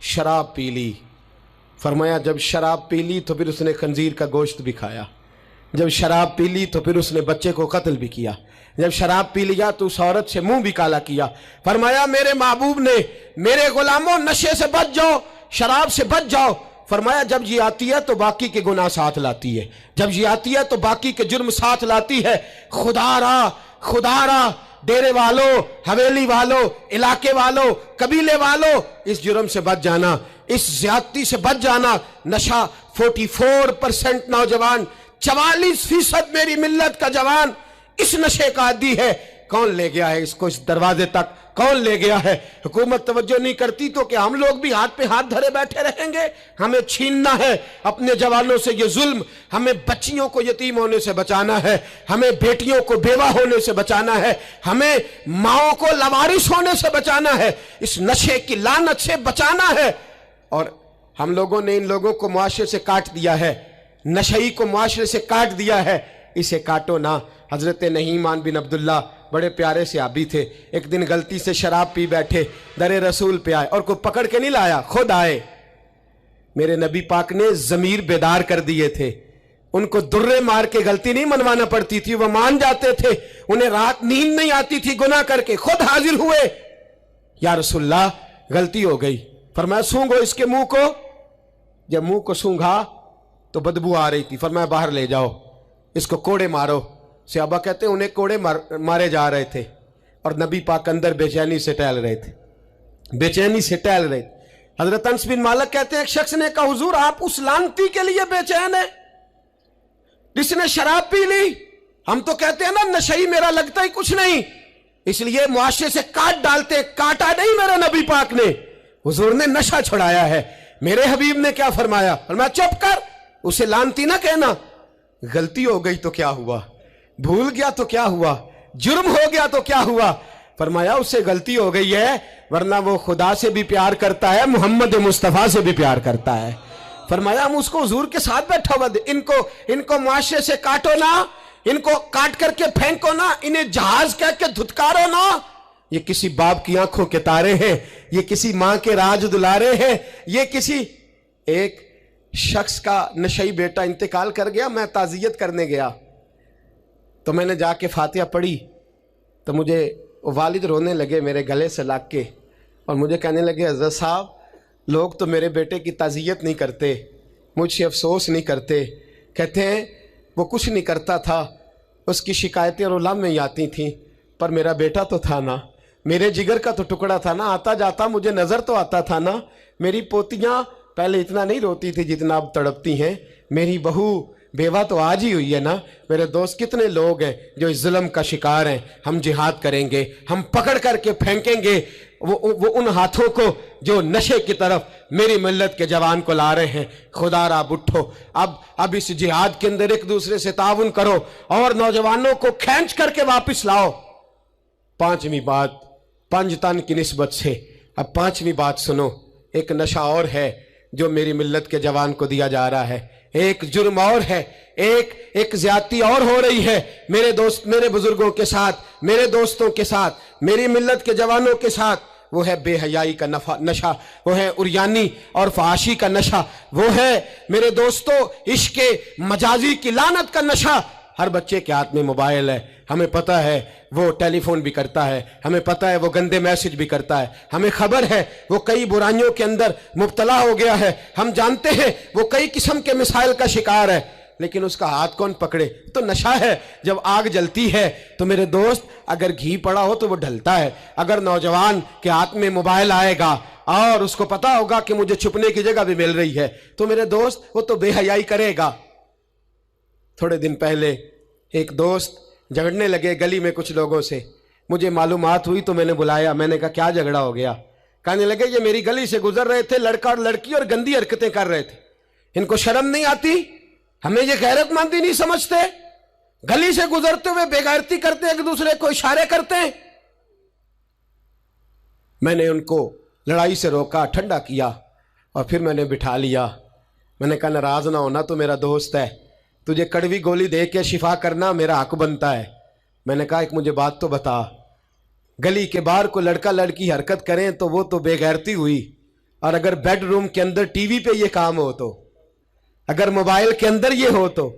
शराब पी ली। फरमाया जब शराब पी ली तो फिर उसने खंजीर का गोश्त भी खाया, जब शराब पी ली तो फिर उसने बच्चे को कत्ल भी किया, जब शराब पी लिया तो उस औरत से मुंह भी काला किया। फरमाया मेरे महबूब ने मेरे गुलामों नशे से बच जाओ, शराब से बच जाओ। फरमाया जब ये आती है तो बाकी के गुनाह साथ लाती है, जब ये आती है तो बाकी के जुर्म साथ लाती है। खुदारा डेरे वालों, हवेली वालों, इलाके वालों, कबीले वालों, इस जुर्म से बच जाना, इस ज्यादती से बच जाना। नशा 44% नौजवान, 44% मेरी मिल्लत का जवान इस नशे का आदी है। कौन ले गया है इसको इस दरवाजे तक, कौन ले गया है? हुकूमत तवज्जो नहीं करती तो क्या हम लोग भी हाथ पे हाथ धरे बैठे रहेंगे? हमें छीनना है अपने जवानों से ये जुल्म, हमें बच्चियों को यतीम होने से बचाना है, हमें बेटियों को बेवा होने से बचाना है, हमें माओं को लवारिस होने से बचाना है, इस नशे की लानत से बचाना है। और हम लोगों ने इन लोगों को मुआशरे से काट दिया है, नशई को मुआशरे से काट दिया है, इसे काटो ना। हजरत नहीमान बिन अब्दुल्ला बड़े प्यारे सहाबी थे, एक दिन गलती से शराब पी बैठे, दरे रसूल पे आए और कोई पकड़ के नहीं लाया, खुद आए। मेरे नबी पाक ने जमीर बेदार कर दिए थे, उनको दुर्रे मार के गलती नहीं मनवाना पड़ती थी, वो मान जाते थे। उन्हें रात नींद नहीं आती थी गुनाह करके, खुद हाजिर हुए, या रसूलल्लाह गलती हो गई। फरमाया सूंघो इसके मुंह को। जब मुंह को सूंघा तो बदबू आ रही थी। फरमाया बाहर ले जाओ, इसको कोड़े मारो। सहाबा कहते हैं उन्हें कोड़े मारे जा रहे थे और नबी पाक अंदर बेचैनी से टहल रहे थे, बेचैनी से टहल रहे थे। हजरत अनस बिन मालिक कहते हैं एक शख्स ने कहा हुजूर आप उस लानती के लिए बेचैन है जिसने शराब पी ली? हम तो कहते हैं ना नशई मेरा लगता ही कुछ नहीं, इसलिए मुआशरे से काट डालते, काटा नहीं मेरे नबी पाक ने, हुजूर ने नशा छुड़ाया है। मेरे हबीब ने क्या फरमाया? फरमाया चुप कर, उसे लानती ना कहना। गलती हो गई तो क्या हुआ, भूल गया तो क्या हुआ, जुर्म हो गया तो क्या हुआ? फरमाया उससे गलती हो गई है, वरना वो खुदा से भी प्यार करता है, मोहम्मद मुस्तफा से भी प्यार करता है। फरमाया हम उसको हुजूर के साथ बैठा हुआ दे, इनको मुआशरे से काटो ना, इनको काट करके फेंको ना, इन्हें जहाज कह के धुतकारो ना। ये किसी बाप की आंखों के तारे हैं, ये किसी मां के राज दुलारे हैं, ये किसी एक शख्स का नशई बेटा इंतकाल कर गया, मैं ताज़ियत करने गया तो मैंने जाके फातिहा पढ़ी तो मुझे वालिद रोने लगे मेरे गले से लग के और मुझे कहने लगे हज़रत साहब लोग तो मेरे बेटे की ताज़ियत नहीं करते, मुझसे अफसोस नहीं करते, कहते हैं वो कुछ नहीं करता था, उसकी शिकायतें रोला में ही आती थीं, पर मेरा बेटा तो था ना, मेरे जिगर का तो टुकड़ा था ना, आता जाता मुझे नज़र तो आता था ना। मेरी पोतियाँ पहले इतना नहीं रोती थी जितना अब तड़पती हैं, मेरी बहू बेवा तो आज ही हुई है ना। मेरे दोस्त कितने लोग हैं जो इस जुल्म का शिकार हैं। हम जिहाद करेंगे, हम पकड़ करके फेंकेंगे वो उन हाथों को जो नशे की तरफ मेरी मिल्लत के जवान को ला रहे हैं। खुदारा अब उठो, अब इस जिहाद के अंदर एक दूसरे से ताउन करो और नौजवानों को खींच करके वापस लाओ। पांचवी बात पंजतन की निस्बत से, अब पांचवी बात सुनो। एक नशा और है जो मेरी मिल्लत के जवान को दिया जा रहा है, एक जुर्म और है, एक ज्यादती और हो रही है मेरे दोस्त, मेरे बुजुर्गों के साथ, मेरे दोस्तों के साथ, मेरी मिल्लत के जवानों के साथ। वो है बेहयाई का नशा, वो है उरियानी और फहाशी का नशा, वो है मेरे दोस्तों इश्क मजाजी की लानत का नशा। हर बच्चे के हाथ में मोबाइल है, हमें पता है वो टेलीफोन भी करता है, हमें पता है वो गंदे मैसेज भी करता है, हमें खबर है वो कई बुराइयों के अंदर मुब्तला हो गया है, हम जानते हैं वो कई किस्म के मिसाइल का शिकार है, लेकिन उसका हाथ कौन पकड़े? तो नशा है। जब आग जलती है तो मेरे दोस्त अगर घी पड़ा हो तो वो ढलता है। अगर नौजवान के हाथ में मोबाइल आएगा और उसको पता होगा कि मुझे छुपने की जगह भी मिल रही है तो मेरे दोस्त वो तो बेहयाई करेगा। थोड़े दिन पहले एक दोस्त झगड़ने लगे गली में कुछ लोगों से, मुझे मालूमात हुई तो मैंने बुलाया, मैंने कहा क्या झगड़ा हो गया? कहने लगे ये मेरी गली से गुजर रहे थे लड़का और लड़की और गंदी हरकतें कर रहे थे, इनको शर्म नहीं आती? हमें ये गैरतमंदी नहीं समझते? गली से गुजरते हुए बेगैरती करते, एक दूसरे को इशारे करते। मैंने उनको लड़ाई से रोका, ठंडा किया और फिर मैंने बिठा लिया। मैंने कहा नाराज ना होना, तो मेरा दोस्त है, तुझे कड़वी गोली दे के शिफा करना मेरा हक बनता है। मैंने कहा एक मुझे बात तो बता, गली के बाहर को लड़का लड़की हरकत करें तो वो तो बेगैरती हुई, और अगर बेडरूम के अंदर टीवी पे ये काम हो तो, अगर मोबाइल के अंदर ये हो तो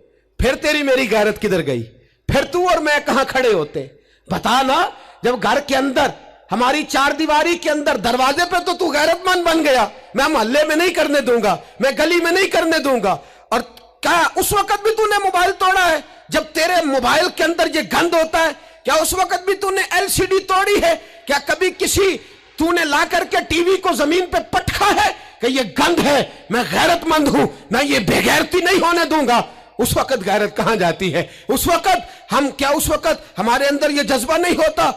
फिर तेरी मेरी गैरत किधर गई? फिर तू और मैं कहां खड़े होते? बता ना। जब घर के अंदर हमारी चार दीवारी के अंदर दरवाजे पे तो तू गैरतमंद बन गया, मैं मोहल्ले में नहीं करने दूंगा, मैं गली में नहीं करने दूंगा। और क्या उस वक्त भी तूने मोबाइल तोड़ा है जब तेरे मोबाइल के अंदर ये गंद होता है? क्या उस वक्त भी तूने एलसीडी तोड़ी है? क्या कभी किसी तूने ला करके टीवी को जमीन पे पटका है कि ये गंद है, मैं गैरतमंद हूं, मैं ये बेगैरती नहीं होने दूंगा? उस वक्त गैरत कहां जाती है? उस वक्त हम क्या, उस वक्त हमारे अंदर ये जज्बा नहीं होता?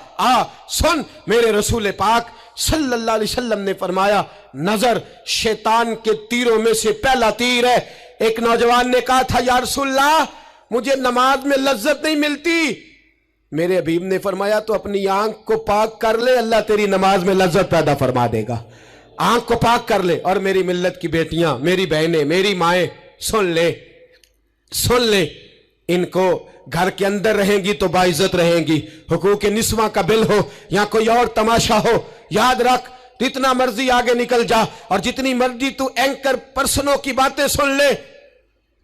सुन, मेरे रसूल पाक सल्लल्लाहु अलैहि वसल्लम ने फरमाया नजर शैतान के तीरों में से पहला तीर है। एक नौजवान ने कहा था या रसूलल्लाह मुझे नमाज में लज्जत नहीं मिलती। मेरे हबीब ने फरमाया तो अपनी आंख को पाक कर ले, अल्लाह तेरी नमाज में लज्जत पैदा फरमा देगा। आंख को पाक कर ले। और मेरी मिल्लत की बेटियां, मेरी बहनें, मेरी माएं, सुन ले, इनको घर के अंदर रहेंगी तो बाइज्जत रहेंगी। हुकूक निस्वा का बिल हो या कोई और तमाशा हो, याद रख जितना मर्जी आगे निकल जा और जितनी मर्जी तू एंकर पर्सनों की बातें सुन ले,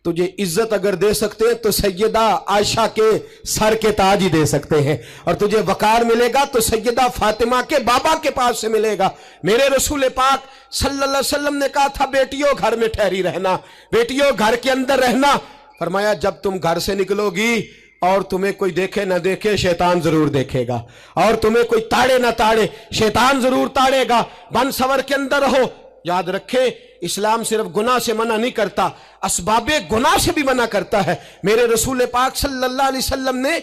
तुझे इज्जत अगर दे सकते हैं तो सैयदा आयशा के सर के ताज ही दे सकते हैं, और तुझे वकार मिलेगा तो सैयदा फातिमा के बाबा के पास से मिलेगा। मेरे रसूल पाक सल्लल्लाहु अलैहि वसल्लम ने कहा था बेटियों घर में ठहरी रहना, बेटियों घर के अंदर रहना। फरमाया जब तुम घर से निकलोगी और तुम्हें कोई देखे ना देखे शैतान जरूर देखेगा, और तुम्हें कोई ताड़े ना ताड़े शैतान जरूर ताड़ेगा। बन सवर के अंदर रहो। याद रखे इस्लाम सिर्फ गुनाह से मना नहीं करता, असबाबे गुनाह से भी मना करता है। मेरे रसूल पाक सल्लल्लाहु अलैहि वसल्लम ने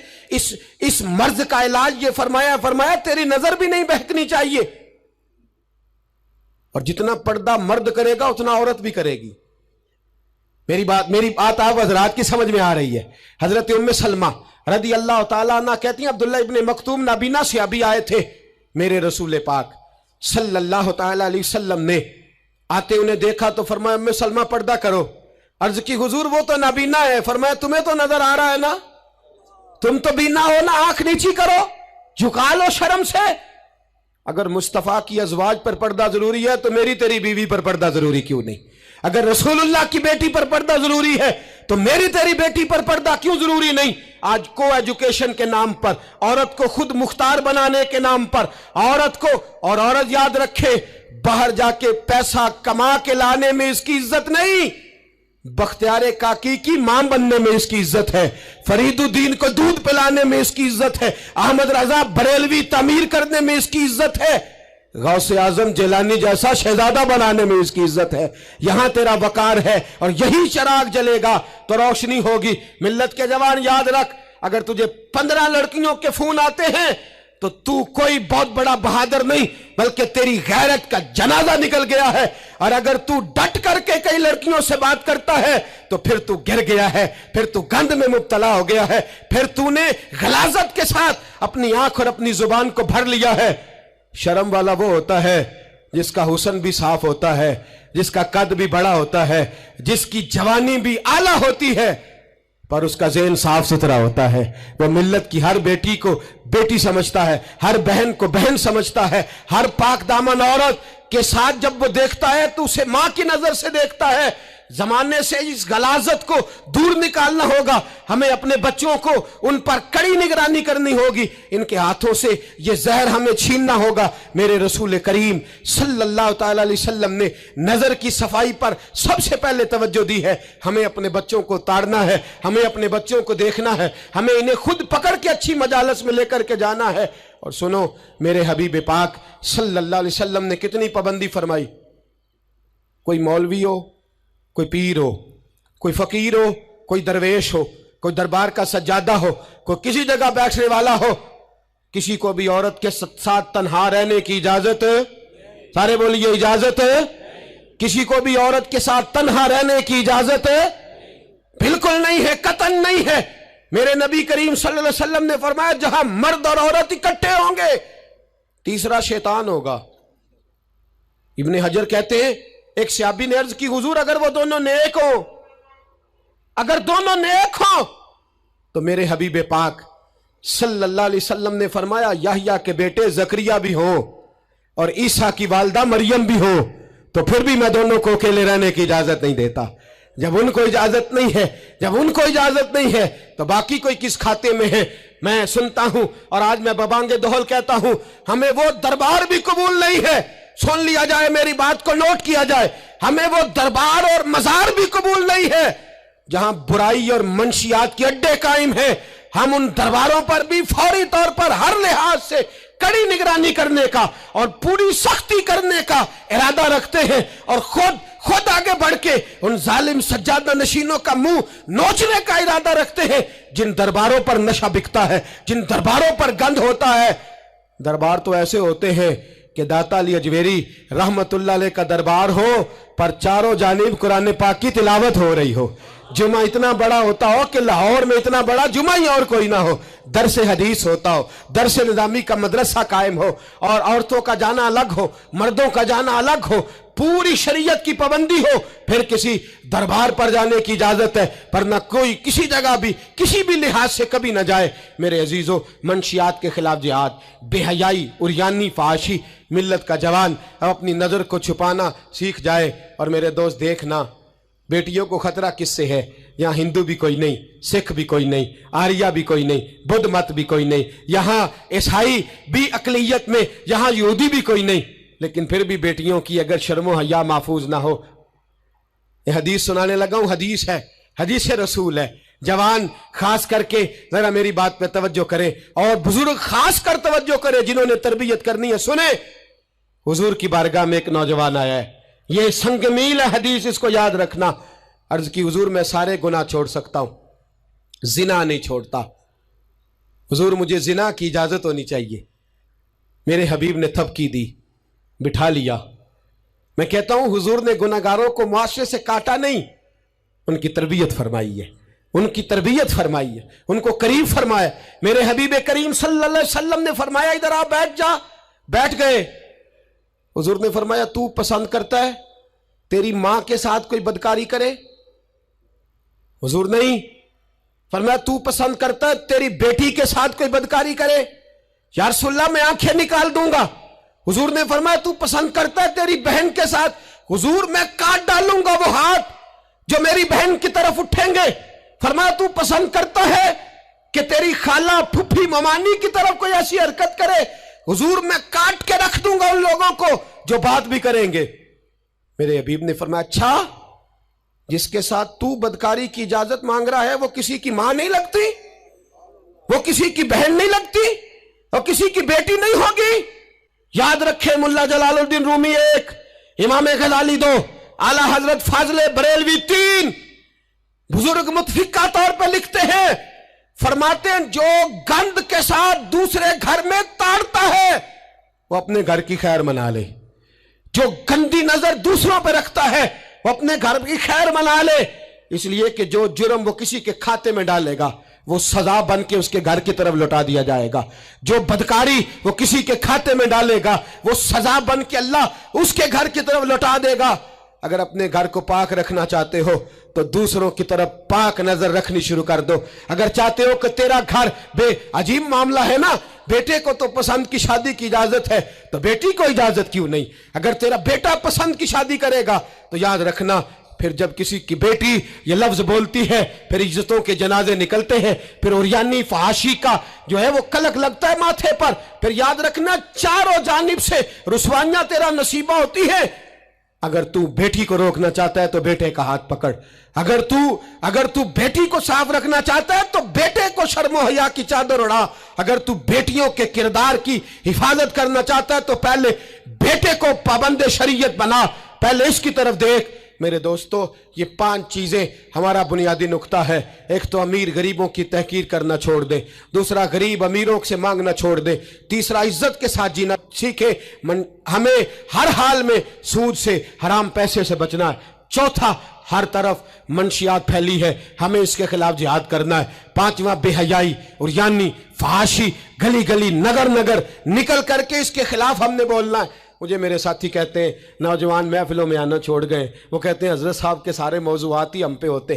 इस मर्ज का इलाज ये फरमाया तेरी नजर भी नहीं बहकनी चाहिए। और जितना पर्दा मर्द करेगा उतना औरत भी करेगी। मेरी बात आप हजरात की समझ में आ रही है। हजरत उम्मे सलमा रदी अल्लाह ताला अन्हा कहती हैं अब्दुल्ला इब्ने मखतूम नाबीना से अभी आए थे, मेरे रसूल पाक सल्लल्लाहु ताला अलैहि वसल्लम ने आते उन्हें देखा तो फरमाया उम्मे सलमा पर्दा करो। अर्ज की हुजूर वो तो नाबीना है। फरमाया तुम्हें तो नजर आ रहा है ना, तुम तो बीना हो ना, आंख नीची करो, झुका लो शर्म से। अगर मुस्तफा की अजवाज पर पर्दा जरूरी है तो मेरी तेरी बीवी पर पर्दा जरूरी क्यों नहीं? اگر رسول اللہ کی بیٹی پر پردہ ضروری ہے تو میری تیری بیٹی پر پردہ کیوں ضروری نہیں؟ آج کو ایجوکیشن کے نام پر، عورت کو خود مختار بنانے کے نام پر عورت کو، اور عورت یاد رکھے باہر جا کے پیسہ کما کے لانے میں اس کی عزت نہیں، بختیار کاکی کی ماں بننے میں اس کی عزت ہے، فرید الدین کو دودھ پلانے میں اس کی عزت ہے، احمد رضا بریلوی تعمیر کرنے میں اس کی عزت ہے، غوث اعظم جیلانی جیسا شہزادہ بنانے میں اس کی عزت ہے۔ یہاں تیرا وقار ہے اور یہی چراغ جلے گا تو روشنی ہوگی۔ ملت کے جوان یاد رکھ، اگر تجھے 15 لڑکیوں کے فون آتے ہیں تو تو کوئی بہت بڑا بہادر نہیں، بلکہ تیری غیرت کا جنازہ نکل گیا ہے، اور اگر تو ڈٹ کر کے کئی لڑکیوں سے بات کرتا ہے تو پھر تو گر گیا ہے، پھر تو گند میں مبتلا ہو گیا ہے، پھر تو نے غلاظت کے ساتھ اپنی آنکھ اور اپنی زبان کو بھر لیا ہے۔ شرم والا وہ ہوتا ہے جس کا حسن بھی صاف ہوتا ہے، جس کا قد بھی بڑا ہوتا ہے، جس کی جوانی بھی اعلیٰ ہوتی ہے، پر اس کا ذہن صاف ستھرا ہوتا ہے۔ وہ ملت کی ہر بیٹی کو بیٹی سمجھتا ہے، ہر بہن کو بہن سمجھتا ہے، ہر پاک دامن عورت کے ساتھ جب وہ دیکھتا ہے تو اسے ماں کی نظر سے دیکھتا ہے۔ زمانے سے اس غلاظت کو دور نکالنا ہوگا، ہمیں اپنے بچوں کو ان پر کڑی نگرانی کرنی ہوگی، ان کے ہاتھوں سے یہ زہر ہمیں چھیننا ہوگا۔ میرے رسول کریم صلی اللہ تعالی علیہ وسلم نے نظر کی صفائی پر سب سے پہلے توجہ دی ہے۔ ہمیں اپنے بچوں کو تاڑنا ہے، ہمیں اپنے بچوں کو دیکھنا ہے، ہمیں انہیں خود پکڑ کے اچھی مجالس میں لے کر کے جانا ہے۔ اور سنو، میرے حبیب پاک صلی اللہ علیہ وسلم نے کتنی پابندی فرمائی۔ کوئی مولوی ہو، کوئی پیر ہو، کوئی فقیر ہو، کوئی درویش ہو، کوئی دربار کا سجادہ ہو، کوئی کسی جگہ بیٹھنے والا ہو، کسی کو بھی عورت کے ساتھ تنہا رہنے کی اجازت، سارے بولیے اجازت، کسی کو بھی عورت کے ساتھ تنہا رہنے کی اجازت بالکل نہیں ہے، قطعاً نہیں ہے۔ میرے نبی کریم صلی اللہ علیہ وسلم نے فرمایا جہاں مرد اور عورت اکٹھے ہوں گے تیسرا شیطان ہوگا۔ ابن حجر کہتے ہیں ایک صحابی نے عرض کی حضور اگر وہ دونوں نیک ہوں، اگر دونوں نیک ہوں تو میرے حبیب پاک صلی اللہ علیہ وسلم نے فرمایا یحییٰ کے بیٹے زکریا بھی ہوں اور عیسیٰ کی والدہ مریم بھی ہوں تو پھر بھی میں دونوں کو اکیلے رہنے کی اجازت نہیں دیتا۔ جب ان کو اجازت نہیں ہے، جب ان کو اجازت نہیں ہے تو باقی کوئی کس کھاتے میں ہے؟ میں سنتا ہوں اور آج میں ببانگ دہل کہتا ہوں، ہمیں وہ دربار بھی قبول نہیں ہے، سن لیا جائے، میری بات کو نوٹ کیا جائے، ہمیں وہ دربار اور مزار بھی قبول نہیں ہے جہاں برائی اور منشیات کے اڈے قائم ہیں۔ ہم ان درباروں پر بھی فوری طور پر ہر لحاظ سے کڑی نگرانی کرنے کا اور پوری سختی کرنے کا ارادہ رکھتے ہیں، اور خود آگے بڑھ کے ان ظالم سجادہ نشینوں کا منہ نوچنے کا ارادہ رکھتے ہیں جن درباروں پر نشہ بکتا ہے، جن درباروں پر گند ہوتا ہے۔ دربار تو ایسے ہوتے ہیں کہ داتا علی اجویری رحمت اللہ علیہ کا دربار ہو پر چاروں جانب قرآن پاک کی تلاوت ہو رہی ہو، جمعہ اتنا بڑا ہوتا ہو کہ لاہور میں اتنا بڑا جمعہ ہی اور کوئی نہ ہو، درس حدیث ہوتا ہو، درس نظامی کا مدرسہ قائم ہو، اور عورتوں کا جانا الگ ہو، مردوں کا جانا الگ ہو، پوری شریعت کی پابندی ہو، پھر کسی دربار پر جانے کی اجازت ہے، پر نہ کوئی کسی جگہ بھی کسی بھی لحاظ سے کبھی نہ جائے۔ میرے عزیزو، منشیات کے خلاف جہاد، بے حیائی، عریانی، فحاشی، ملت کا جوان اب اپنی نظر کو چھپانا سیکھ جائے۔ اور میرے دوست دیکھنا، بیٹیوں کو خطرہ کس سے ہے؟ یہاں ہندو بھی کوئی نہیں، سکھ بھی کوئی نہیں، آریہ بھی کوئی نہیں، بدھ مت بھی کوئی نہیں، یہاں عیسائی بھی اقلیت میں، یہاں یہودی بھی کوئی نہیں، لیکن پھر بھی بیٹیوں کی اگر شرم و حیا محفوظ نہ ہو۔ یہ حدیث سنانے لگا ہوں، حدیث ہے، حدیث رسول ہے۔ جوان خاص کر کے ذرا میری بات پہ توجہ کریں، اور بزرگ خاص کر توجہ کریں جنہوں نے تربیت کرنی ہے۔ سنیں، حضور کی بارگاہ میں ایک نوجوان آیا ہے، یہ سنگ میل ہے حدیث، اس کو یاد رکھنا۔ عرض کی حضور میں سارے گناہ چھوڑ سکتا ہوں، زنا نہیں چھوڑتا، حضور مجھے زنا کی اجازت ہونی چاہیے۔ میرے حبیب نے تھپکی دی، بٹھا لیا۔ میں کہتا ہوں حضور نے گناہگاروں کو معاشرے سے کاٹا نہیں، ان کی تربیت فرمائی ہے، ان کی تربیت فرمائی ہے، ان کو قریب فرمایا۔ میرے حبیب کریم صلی اللہ علیہ وسلم نے فرمایا ادھر آ، بیٹھ جا، بیٹھ گئے۔ حضور نے فرمایا تو پسند کرتا ہے تیری ماں کے ساتھ کوئی بدکاری کرے؟ حضور نہیں، فرمایا تو پسند کرتا ہے تیری بیٹی کے ساتھ کوئی بدکاری کرے؟ یا رسول اللہ میں آنکھیں نکال دوں گا۔ حضور نے فرمایا تو پسند کرتا ہے تیری بہن کے ساتھ हुजूर मैं काट डालूंगा वो हाथ जो मेरी बहन की तरफ उठेंगे। फरमाया तू पसंद करता है कि तेरी खाला फुफी ममानी की तरफ कोई ऐसी हरकत करे? हुजूर मैं काट के रख दूंगा उन लोगों को जो बात भी करेंगे। मेरे हबीब ने फरमाया अच्छा, जिसके साथ तू बदकारी की इजाजत मांग रहा है वो किसी की मां नहीं लगती, वो किसी की बहन नहीं लगती, और किसी की बेटी नहीं होगी? याद रखे मुल्ला जलालुद्दीन रूमी 1, इमाम गजाली 2, आला हजरत फाजले बरेलवी 3, बुजुर्ग मुतफिका तौर पर लिखते हैं, फरमाते हैं जो गंद के साथ दूसरे घर में ताड़ता है वो अपने घर की खैर मना ले, जो गंदी नजर दूसरों पर रखता है वो अपने घर की खैर मना ले। इसलिए कि जो जुर्म वो किसी के खाते में डालेगा वो सजा बन के उसके घर की तरफ लौटा दिया जाएगा, जो बदकारी वो किसी के खाते में डालेगा वो सजा बन के अल्लाह उसके घर की तरफ लौटा देगा। अगर अपने घर को पाक रखना चाहते हो तो दूसरों की तरफ पाक नजर रखनी शुरू कर दो। अगर चाहते हो कि तेरा घर अजीब मामला है ना, बेटे को तो पसंद की शादी की इजाजत है तो बेटी को इजाजत क्यों नहीं? अगर तेरा बेटा पसंद की शादी करेगा तो याद रखना फिर जब किसी की बेटी ये लफ्ज बोलती है फिर इज्जतों के जनाजे निकलते हैं, फिर उरियानी फहाशी का जो है वो कलक लगता है माथे पर। फिर याद रखना चारों जानिब से रुसवाइयां तेरा नसीबा होती है। अगर तू बेटी को रोकना चाहता है तो बेटे का हाथ पकड़, अगर तू बेटी को साफ रखना चाहता है तो बेटे को शर्म हया की चादर उड़ा, अगर तू बेटियों के किरदार की हिफाजत करना चाहता है तो पहले बेटे को पाबंद शरीयत बना, पहले इसकी तरफ देख। मेरे दोस्तों ये 5 चीजें हमारा बुनियादी नुक्ता है। एक तो अमीर गरीबों की तहकीर करना छोड़ दे, दूसरा गरीब अमीरों से मांगना छोड़ दे, तीसरा इज्जत के साथ जीना सीखे, हमें हर हाल में सूद से हराम पैसे से बचना है, चौथा हर तरफ मंशियात फैली है हमें इसके खिलाफ जिहाद करना है, पांचवा बेहयाई और यानी फहाशी गली गली नगर नगर निकल करके इसके खिलाफ हमने बोलना है। मुझे मेरे साथी कहते हैं नौजवान महफिलों में आना छोड़ गए, वो कहते हैं हजरत साहब के सारे मौजूआत ही हम पे होते।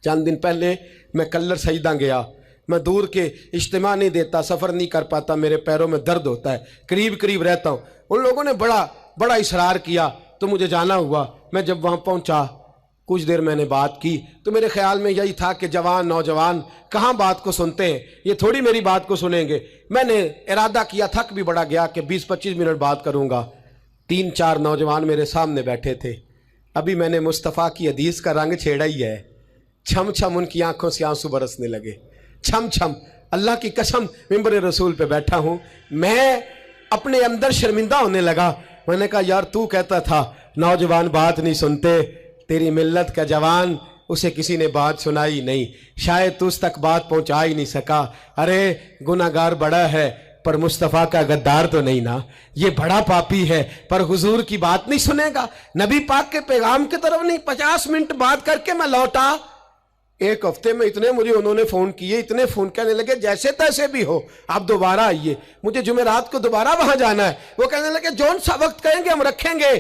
चंद दिन पहले मैं कल्लर सईदा गया, मैं दूर के इज्तिमा नहीं देता, सफ़र नहीं कर पाता, मेरे पैरों में दर्द होता है, करीब करीब रहता हूँ। उन लोगों ने बड़ा इसरार किया तो मुझे जाना हुआ। मैं जब वहाँ पहुँचा कुछ देर मैंने बात की तो मेरे ख्याल में यही था कि जवान नौजवान कहाँ बात को सुनते हैं, ये थोड़ी मेरी बात को सुनेंगे। मैंने इरादा किया, थक भी बड़ा गया कि 20-25 मिनट बात करूँगा। 3-4 नौजवान मेरे सामने बैठे थे। अभी मैंने मुस्तफ़ा की हदीस का रंग छेड़ा ही है, छम छम उनकी आंखों से आंसू बरसने लगे, छम छम। अल्लाह की कसम मिंबर रसूल पे बैठा हूँ, मैं अपने अंदर शर्मिंदा होने लगा। मैंने कहा यार तू कहता था नौजवान बात नहीं सुनते, तेरी मिल्लत का जवान उसे किसी ने बात सुनाई नहीं, शायद तू उस तक बात पहुंचा ही नहीं सका। अरे गुनाहगार बड़ा है पर मुस्तफ़ा का गद्दार तो नहीं ना, ये बड़ा पापी है पर हुजूर की बात नहीं सुनेगा, नबी पाक के पैगाम की तरफ नहीं। 50 मिनट बात करके मैं लौटा। एक हफ्ते में इतने मुझे उन्होंने फ़ोन किए, इतने फ़ोन करने लगे जैसे तैसे भी हो आप दोबारा आइए, मुझे जुमेरात को दोबारा वहां जाना है। वो कहने लगे जौन सा वक्त कहेंगे हम रखेंगे,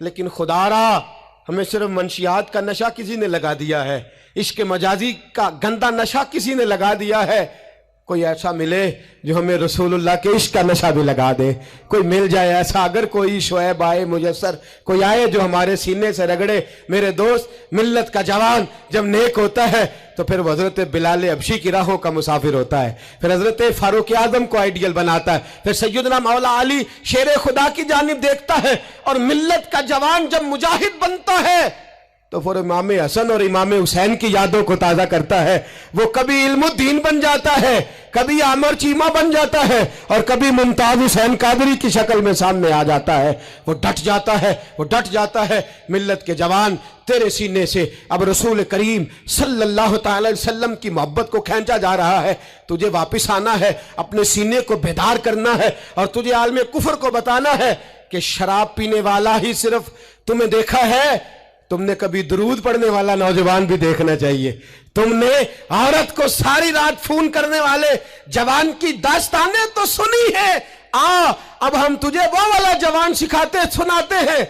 लेकिन खुदारा हमें सिर्फ मंशियात का नशा किसी ने लगा दिया है, इश्क मजाजी का गंदा नशा किसी ने लगा दिया है। कोई ऐसा मिले जो हमें रसूलुल्लाह के इश्क का नशा भी लगा दे, कोई मिल जाए ऐसा। अगर कोई शोएब आए मुयस्सर, कोई आए जो हमारे सीने से रगड़े। मेरे दोस्त मिल्लत का जवान जब नेक होता है तो फिर हजरत बिलाल हबशी की राहों का मुसाफिर होता है, फिर हजरत फारूक आजम को आइडियल बनाता है, फिर सैयदना मौला अली शेर खुदा की जानिब देखता है। और मिल्लत का जवान जब मुजाहिद बनता है तो फिर इमाम हसन और इमाम हुसैन की यादों को ताज़ा करता है। वो कभी इल्मुद्दीन बन जाता है, कभी आमर चीमा बन जाता है और कभी मुमताज हुसैन कादरी की शक्ल में सामने आ जाता है। वो डट जाता है, वो डट जाता है। मिल्लत के जवान तेरे सीने से अब रसूल करीम सल्लल्लाहु अलैहि वसल्लम की मोहब्बत को खींचा जा रहा है। तुझे वापिस आना है, अपने सीने को बेदार करना है और तुझे आलम कुफर को बताना है कि शराब पीने वाला ही सिर्फ तुम्हें देखा है, तुमने कभी दरूद पढ़ने वाला नौजवान भी देखना चाहिए। तुमने औरत को सारी रात फोन करने वाले जवान की दास्तानें तो सुनी है। अब हम तुझे वो वाला जवान सुनाते हैं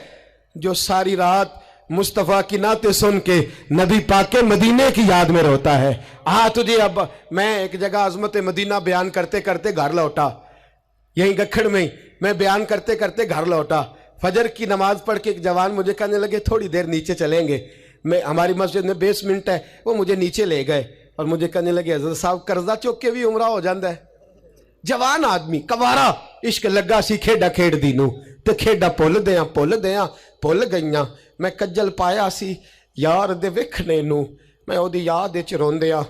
जो सारी रात मुस्तफ़ा की नाते सुन के नबी पाक के मदीने की याद में रोता है। तुझे अब मैं एक जगह अजमत मदीना बयान करते करते घर लौटा, यहीं गखड़ में मैं बयान करते करते घर लौटा। फजर की नमाज पढ़ के एक जवान मुझे कहने लगे थोड़ी देर नीचे चलेंगे। मैं हमारी मस्जिद में बेसमेंट है, वो मुझे नीचे ले गए और मुझे कहने लगे हज़रत साहब कर्जा चुक के भी उमरा हो जाता है। जवान आदमी कवारा इश्क लगा सी खेडा खेड़ दी नू ते खेडा भुल गईयां। मैं कज्जल पाया सी यार दे वेखने नू, मैं ओदी याद विच रोंदिया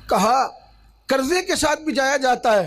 कहा कर्जे के साथ भी जाया जाता है।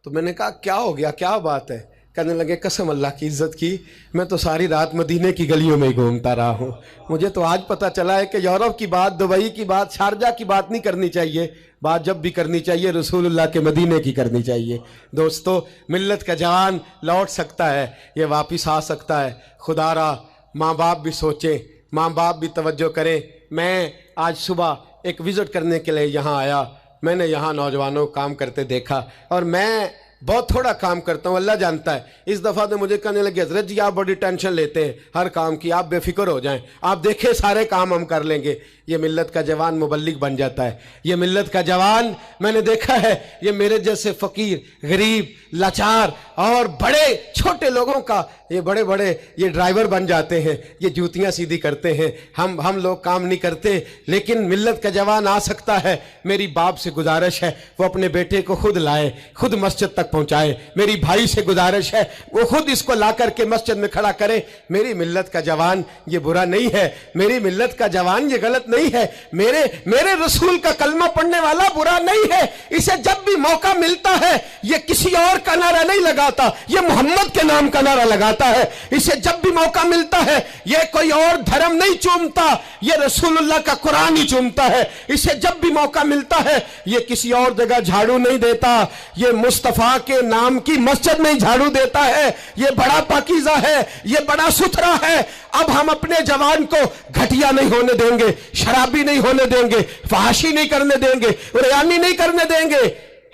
तो मैंने कहा क्या हो गया, क्या बात है? कहने लगे कसम अल्लाह की इज्जत की, मैं तो सारी रात मदीने की गलियों में ही घूमता रहा हूँ। मुझे तो आज पता चला है कि यूरोप की बात, दुबई की बात, शारजा की बात नहीं करनी चाहिए। बात जब भी करनी चाहिए रसूलुल्लाह के मदीने की करनी चाहिए। दोस्तों, मिल्लत का जवान लौट सकता है, ये वापस आ सकता है। खुदारा माँ बाप भी सोचें, माँ बाप भी तवज्जो करें। मैं आज सुबह एक विज़िट करने के लिए यहाँ आया, मैंने यहाँ नौजवानों को काम करते देखा और मैं बहुत थोड़ा काम करता हूँ, अल्लाह जानता है। इस दफ़ा तो मुझे कहने लगे हज़रत जी आप बड़ी टेंशन लेते हैं हर काम की, आप बेफिक्र हो जाएं, आप देखें सारे काम हम कर लेंगे। ये मिल्लत का जवान मुबल्लिग बन जाता है। ये मिल्लत का जवान मैंने देखा है, ये मेरे जैसे फ़कीर, गरीब, लाचार और बड़े छोटे लोगों का ये बड़े बड़े ये ड्राइवर बन जाते हैं, ये जूतियाँ सीधी करते हैं। हम लोग काम नहीं करते, लेकिन मिल्लत का जवान आ सकता है। मेरी बाप से गुजारिश है वो अपने बेटे को खुद लाए, खुद मस्जिद तक पहुँचाए। मेरी भाई से गुजारिश है वो खुद इसको ला करके मस्जिद में खड़ा करे। मेरी मिल्लत का जवान ये बुरा नहीं है, मेरी मिल्लत का जवान ये गलत नहीं है, मेरे रसूल का कलमा पढ़ने वाला बुरा नहीं है। इसे जब भी मौका मिलता है ये किसी और का नारा नहीं लगाता, ये मोहम्मद के नाम का नारा लगाता है। इसे जब भी मौका मिलता है ये कोई और धर्म नहीं चूमता, ये रसूलुल्लाह का कुरान ही चूमता है। इसे जब भी मौका मिलता है ये किसी और जगह झाड़ू नहीं देता, ये मुस्तफा के नाम की मस्जिद में ही झाड़ू देता है। ये बड़ा पाकीज़ा है, ये बड़ा सुथरा है। अब हम अपने जवान को घटिया नहीं होने देंगे, शराबी नहीं होने देंगे, फहाशी नहीं करने देंगे, रियानी नहीं करने देंगे।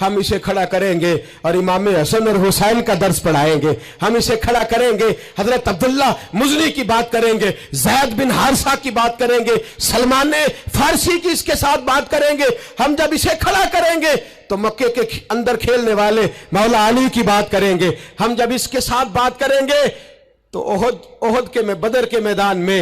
हम इसे खड़ा करेंगे और इमाम हसन और हुसैन का दर्स पढ़ाएंगे। हम इसे खड़ा करेंगे, हजरत अब्दुल्ला मुज़नी की बात करेंगे, ज़ैद बिन हारिसा की बात करेंगे, सलमान फारसी की इसके साथ बात करेंगे। हम जब इसे खड़ा करेंगे तो मक्के के अंदर खेलने वाले मौला अली की बात करेंगे। हम जब इसके साथ बात करेंगे तो ओहद के में बदर के मैदान में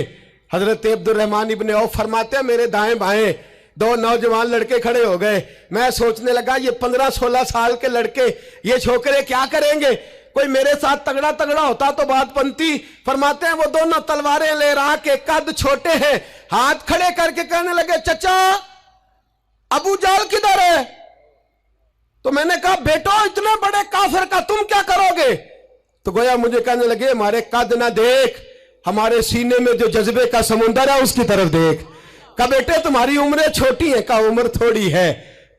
हजरत अब्दुर्रहमान इब्ने औफ फरमाते हैं मेरे दाएं बाएं दो नौजवान लड़के खड़े हो गए। मैं सोचने लगा ये 15-16 साल के लड़के, ये छोकरे क्या करेंगे? कोई मेरे साथ तगड़ा तगड़ा होता तो बात बनती। फरमाते हैं वो दोनों तलवारें ले रहा के कद छोटे हैं, हाथ खड़े करके कहने लगे चचा अबू जाल किधर है? तो मैंने कहा बेटो इतने बड़े काफिर का तुम क्या करोगे? तो गोया मुझे कहने लगे हमारे कद ना देख, हमारे सीने में जो जज्बे का समुंदर है उसकी तरफ देख। कहा बेटे तुम्हारी उम्रें छोटी है, का उम्र थोड़ी है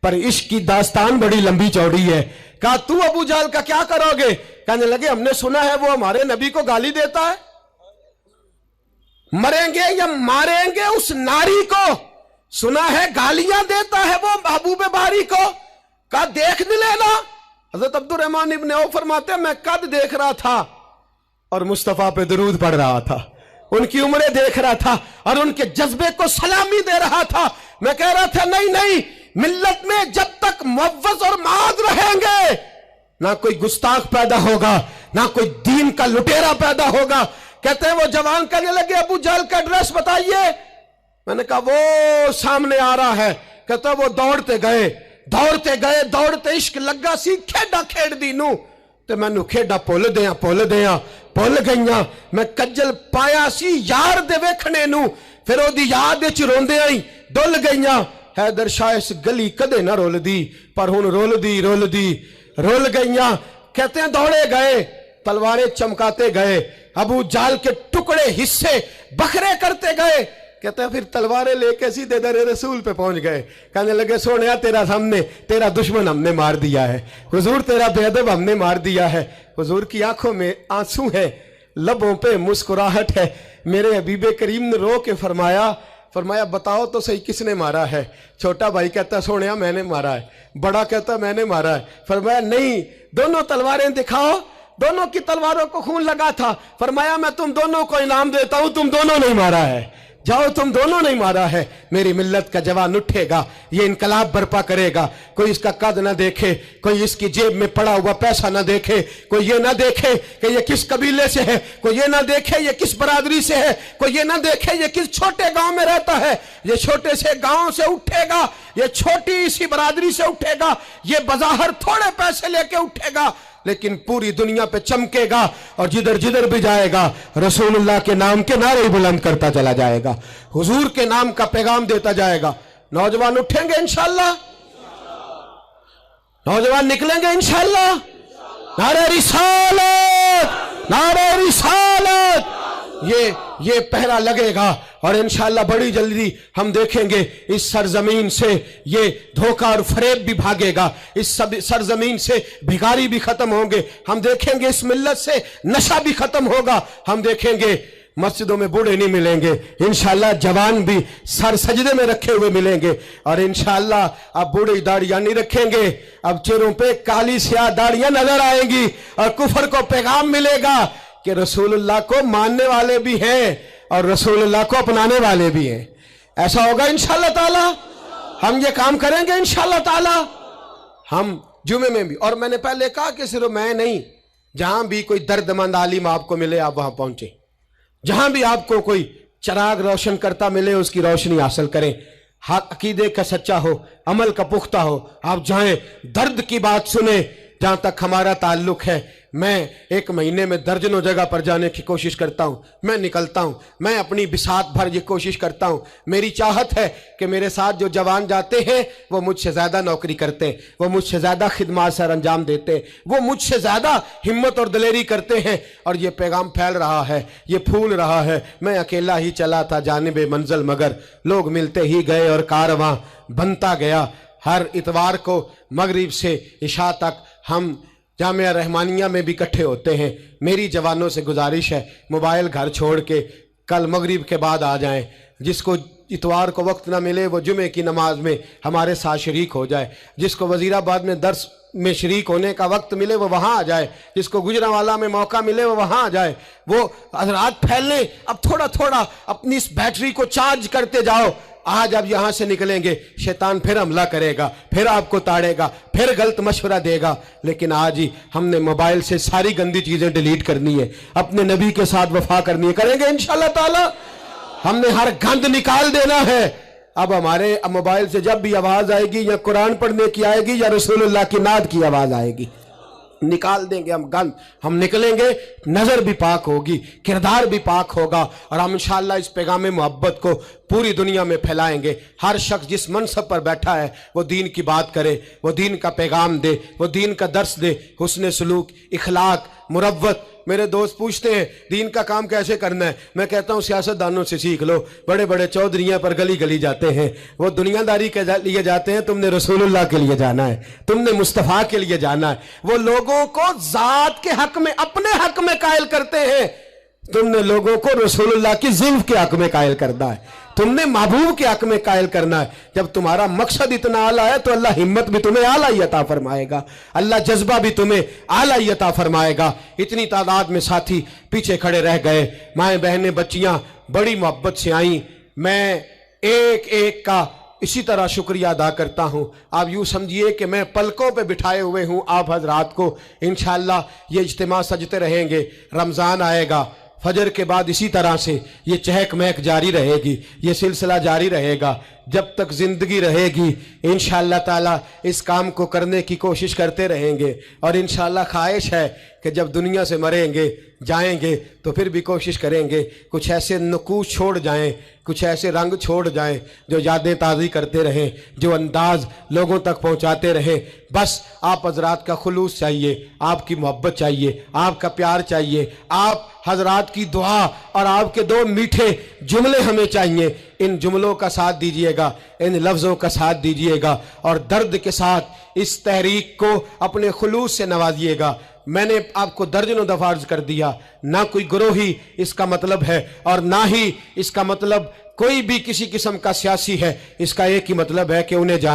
पर इश्क की दास्तान बड़ी लंबी चौड़ी है। कहा तू अबू जाल का क्या करोगे? कहने लगे हमने सुना है वो हमारे नबी को गाली देता है, मरेंगे या मारेंगे उस नारी को, सुना है गालियां देता है वो महबूब बारी को। कहा देख नहीं लेना। हजरत अब्दुर्रहमान इब्ने औफ फरमाते मैं कद देख रहा था और मुस्तफा पे दरूद पढ़ रहा था, उनकी उम्रें देख रहा था और उनके जज्बे को सलामी दे रहा था। मैं कह रहा था नहीं नहीं, मिल्लत में जब तक मुअव्वज़ और माद रहेंगे ना कोई गुस्ताख पैदा होगा, ना कोई दीन का लुटेरा पैदा होगा। कहते हैं वो जवान कहने लगे अबू जहल का एड्रेस बताइए। मैंने कहा वो सामने आ रहा है। कहता वो दौड़ते गए दौड़ते इश्क लगा सी खेडा खेड़ दी नू ते मैनू खेडा भुल गईयां। मैं कज्जल पाया सी यार दे वेखने नू, फिर ओदी याद विच रोंदियां ही डुल गईयां। हैदर शाह इस गली कदे ना रुलदी पर हुण रुल गईयां। कहते हैं दौड़े गए, तलवारें चमकाते गए, अबू जाल के टुकड़े हिस्से बखरे करते गए। कहते हैं फिर तलवारें लेके सीधे दर रसूल पे पहुंच गए। कहने लगे सोनिया तेरा सामने तेरा दुश्मन हमने मार दिया है, हुजूर तेरा बेअदब हमने मार दिया है। हुजूर की आंखों में आंसू है, लबों पे मुस्कुराहट है। मेरे हबीबे करीम ने रो के फरमाया बताओ तो सही किसने मारा है? छोटा भाई कहता सोनिया मैंने मारा है, बड़ा कहता मैंने मारा है। फरमाया नहीं, दोनों तलवारें दिखाओ। दोनों की तलवारों को खून लगा था। फरमाया मैं तुम दोनों को इनाम देता हूं, तुम दोनों नहीं मारा है, जाओ तुम दोनों नहीं मारा है। मेरी मिल्लत का जवान उठेगा, ये इनकलाब बर्पा करेगा। कोई इसका कद ना देखे, कोई इसकी जेब में पड़ा हुआ पैसा ना देखे, कोई ये ना देखे कि ये किस कबीले से है, कोई ये ना देखे ये किस बरादरी से है, कोई ये ना देखे ये किस छोटे गांव में रहता है। ये छोटे से गांव से उठेगा, ये छोटी सी बरादरी से उठेगा, ये बज़ाहिर थोड़े पैसे लेके उठेगा, लेकिन पूरी दुनिया पे चमकेगा और जिधर जिधर भी जाएगा रसूलुल्लाह के नाम के नारे बुलंद करता चला जाएगा, हुजूर के नाम का पैगाम देता जाएगा। नौजवान उठेंगे इंशाअल्लाह, नौजवान निकलेंगे इंशाअल्लाह। नारे रिसालत, नारे रिसालत, ये पहरा लगेगा और इंशाअल्लाह बड़ी जल्दी हम देखेंगे इस सरजमीन से ये धोखा और फरेब भी भागेगा, इस सरजमीन से भिखारी भी खत्म होंगे, हम देखेंगे इस मिल्लत से नशा भी खत्म होगा, हम देखेंगे मस्जिदों में बूढ़े नहीं मिलेंगे, इंशाअल्लाह जवान भी सर सजदे में रखे हुए मिलेंगे। और इंशाअल्लाह अब बूढ़ी दाढ़ियां नहीं रखेंगे, अब चेहरों पे काली स्याह दाढ़ियां नजर आएंगी और कुफर को पैगाम मिलेगा कि रसूलुल्लाह को मानने वाले भी हैं और रसूलुल्लाह को अपनाने वाले भी हैं। ऐसा होगा इंशाअल्लाह ताला, हम ये काम करेंगे इंशाअल्लाह ताला। हम जुमे में भी, और मैंने पहले कहा कि सिर्फ मैं नहीं, जहां भी कोई दर्दमंद आलिम आपको मिले आप वहां पहुंचे, जहां भी आपको कोई चराग रोशन करता मिले उसकी रोशनी हासिल करें। हक अकीदे का सच्चा हो, अमल का पुख्ता हो, आप जाएं दर्द की बात सुने। जहां तक हमारा ताल्लुक है, मैं एक महीने में दर्जनों जगह पर जाने की कोशिश करता हूं, मैं निकलता हूं, मैं अपनी बिसात भर ये कोशिश करता हूं। मेरी चाहत है कि मेरे साथ जो जवान जाते हैं वो मुझसे ज्यादा नौकरी करते हैं, वो मुझसे ज्यादा खिदमत सर अंजाम देते हैं, वो मुझसे ज्यादा हिम्मत और दिलेरी करते हैं, और ये पैगाम फैल रहा है, ये फूल रहा है। मैं अकेला ही चला था जानिबे मंजिल, मगर लोग मिलते ही गए और कारवां बनता गया। हर इतवार को मगरिब से इशा तक हम जामिया रहमानिया में भी इकट्ठे होते हैं। मेरी जवानों से गुजारिश है मोबाइल घर छोड़ के कल मगरिब के बाद आ जाएं। जिसको इतवार को वक्त ना मिले वो जुमे की नमाज में हमारे साथ शरीक हो जाए, जिसको वजीराबाद में दर्स में शरीक होने का वक्त मिले वो वहाँ आ जाए, जिसको गुजरांवाला में मौका मिले वो वहाँ आ जाए। वो हज़रात फैलने, अब थोड़ा थोड़ा अपनी इस बैटरी को चार्ज करते जाओ। आज अब यहां से निकलेंगे शैतान फिर हमला करेगा, फिर आपको ताड़ेगा, फिर गलत मशवरा देगा, लेकिन आज ही हमने मोबाइल से सारी गंदी चीजें डिलीट करनी है, अपने नबी के साथ वफा करनी है, करेंगे इंशाअल्लाह ताला। हमने हर गंद निकाल देना है। अब हमारे मोबाइल से जब भी आवाज आएगी या कुरान पढ़ने की आएगी या रसूलुल्लाह की नात की आवाज आएगी, निकाल देंगे हम गंद। हम निकलेंगे, नजर भी पाक होगी, किरदार भी पाक होगा, और हम इंशाअल्लाह इस पैगाम मोहब्बत को पूरी दुनिया में फैलाएंगे। हर शख्स जिस मनसब पर बैठा है वो दीन की बात करे, वो दीन का पैगाम दे, वो दीन का दर्स दे, हुस्न सलूक, इखलाक, मुरव्वत। मेरे दोस्त पूछते हैं दीन का काम कैसे करना है, मैं कहता हूँ सियासतदानों से सीख लो। बड़े बड़े चौधरियां पर गली गली जाते हैं, वो दुनियादारी के लिए जाते हैं, तुमने रसूलुल्लाह के लिए जाना है, तुमने मुस्तफ़ा के लिए जाना है। वो लोगों को जात के हक में, अपने हक में कायल करते हैं, तुमने लोगों को रसूलुल्लाह की ज़ुल्फ़ के हक में कायल करना है, तुमने महबूब के हक में कायल करना है। जब तुम्हारा मकसद इतना आला है तो अल्लाह हिम्मत भी तुम्हें आला ही अता फरमाएगा, अल्लाह जज्बा भी तुम्हें आला ही अता फरमाएगा। इतनी तादाद में साथी पीछे खड़े रह गए, माएँ बहनें बच्चियां बड़ी मोहब्बत से आई। मैं एक एक का इसी तरह शुक्रिया अदा करता हूँ। आप यूँ समझिए कि मैं पलकों पे बिठाए हुए हूँ आप हजरात को। इंशाअल्लाह ये इज्तिमा सजते रहेंगे, रमज़ान आएगा, फजर के बाद इसी तरह से ये चहक महक जारी रहेगी, ये सिलसिला जारी रहेगा जब तक जिंदगी रहेगी। इंशाअल्लाह ताला इस काम को करने की कोशिश करते रहेंगे, और इंशाअल्लाह ख्वाहिश है कि जब दुनिया से मरेंगे जाएंगे तो फिर भी कोशिश करेंगे कुछ ऐसे नकूश छोड़ जाएं, कुछ ऐसे रंग छोड़ जाएं जो यादें ताज़ी करते रहें, जो अंदाज लोगों तक पहुंचाते रहें। बस आप हजरात का खुलूस चाहिए, आपकी मोहब्बत चाहिए, आपका प्यार चाहिए, आप हजरात की दुआ और आपके दो मीठे जुमले हमें चाहिए। इन जुमलों का साथ दीजिएगा, इन लफ्ज़ों का साथ दीजिएगा, और दर्द के साथ इस तहरीक को अपने खुलूस से नवाजिएगा। मैंने आपको दर्जनों दफा अर्ज कर दिया, ना कोई ग्रोही इसका मतलब है और ना ही इसका मतलब कोई भी किसी किस्म का सियासी है। इसका एक ही मतलब है कि उन्हें जान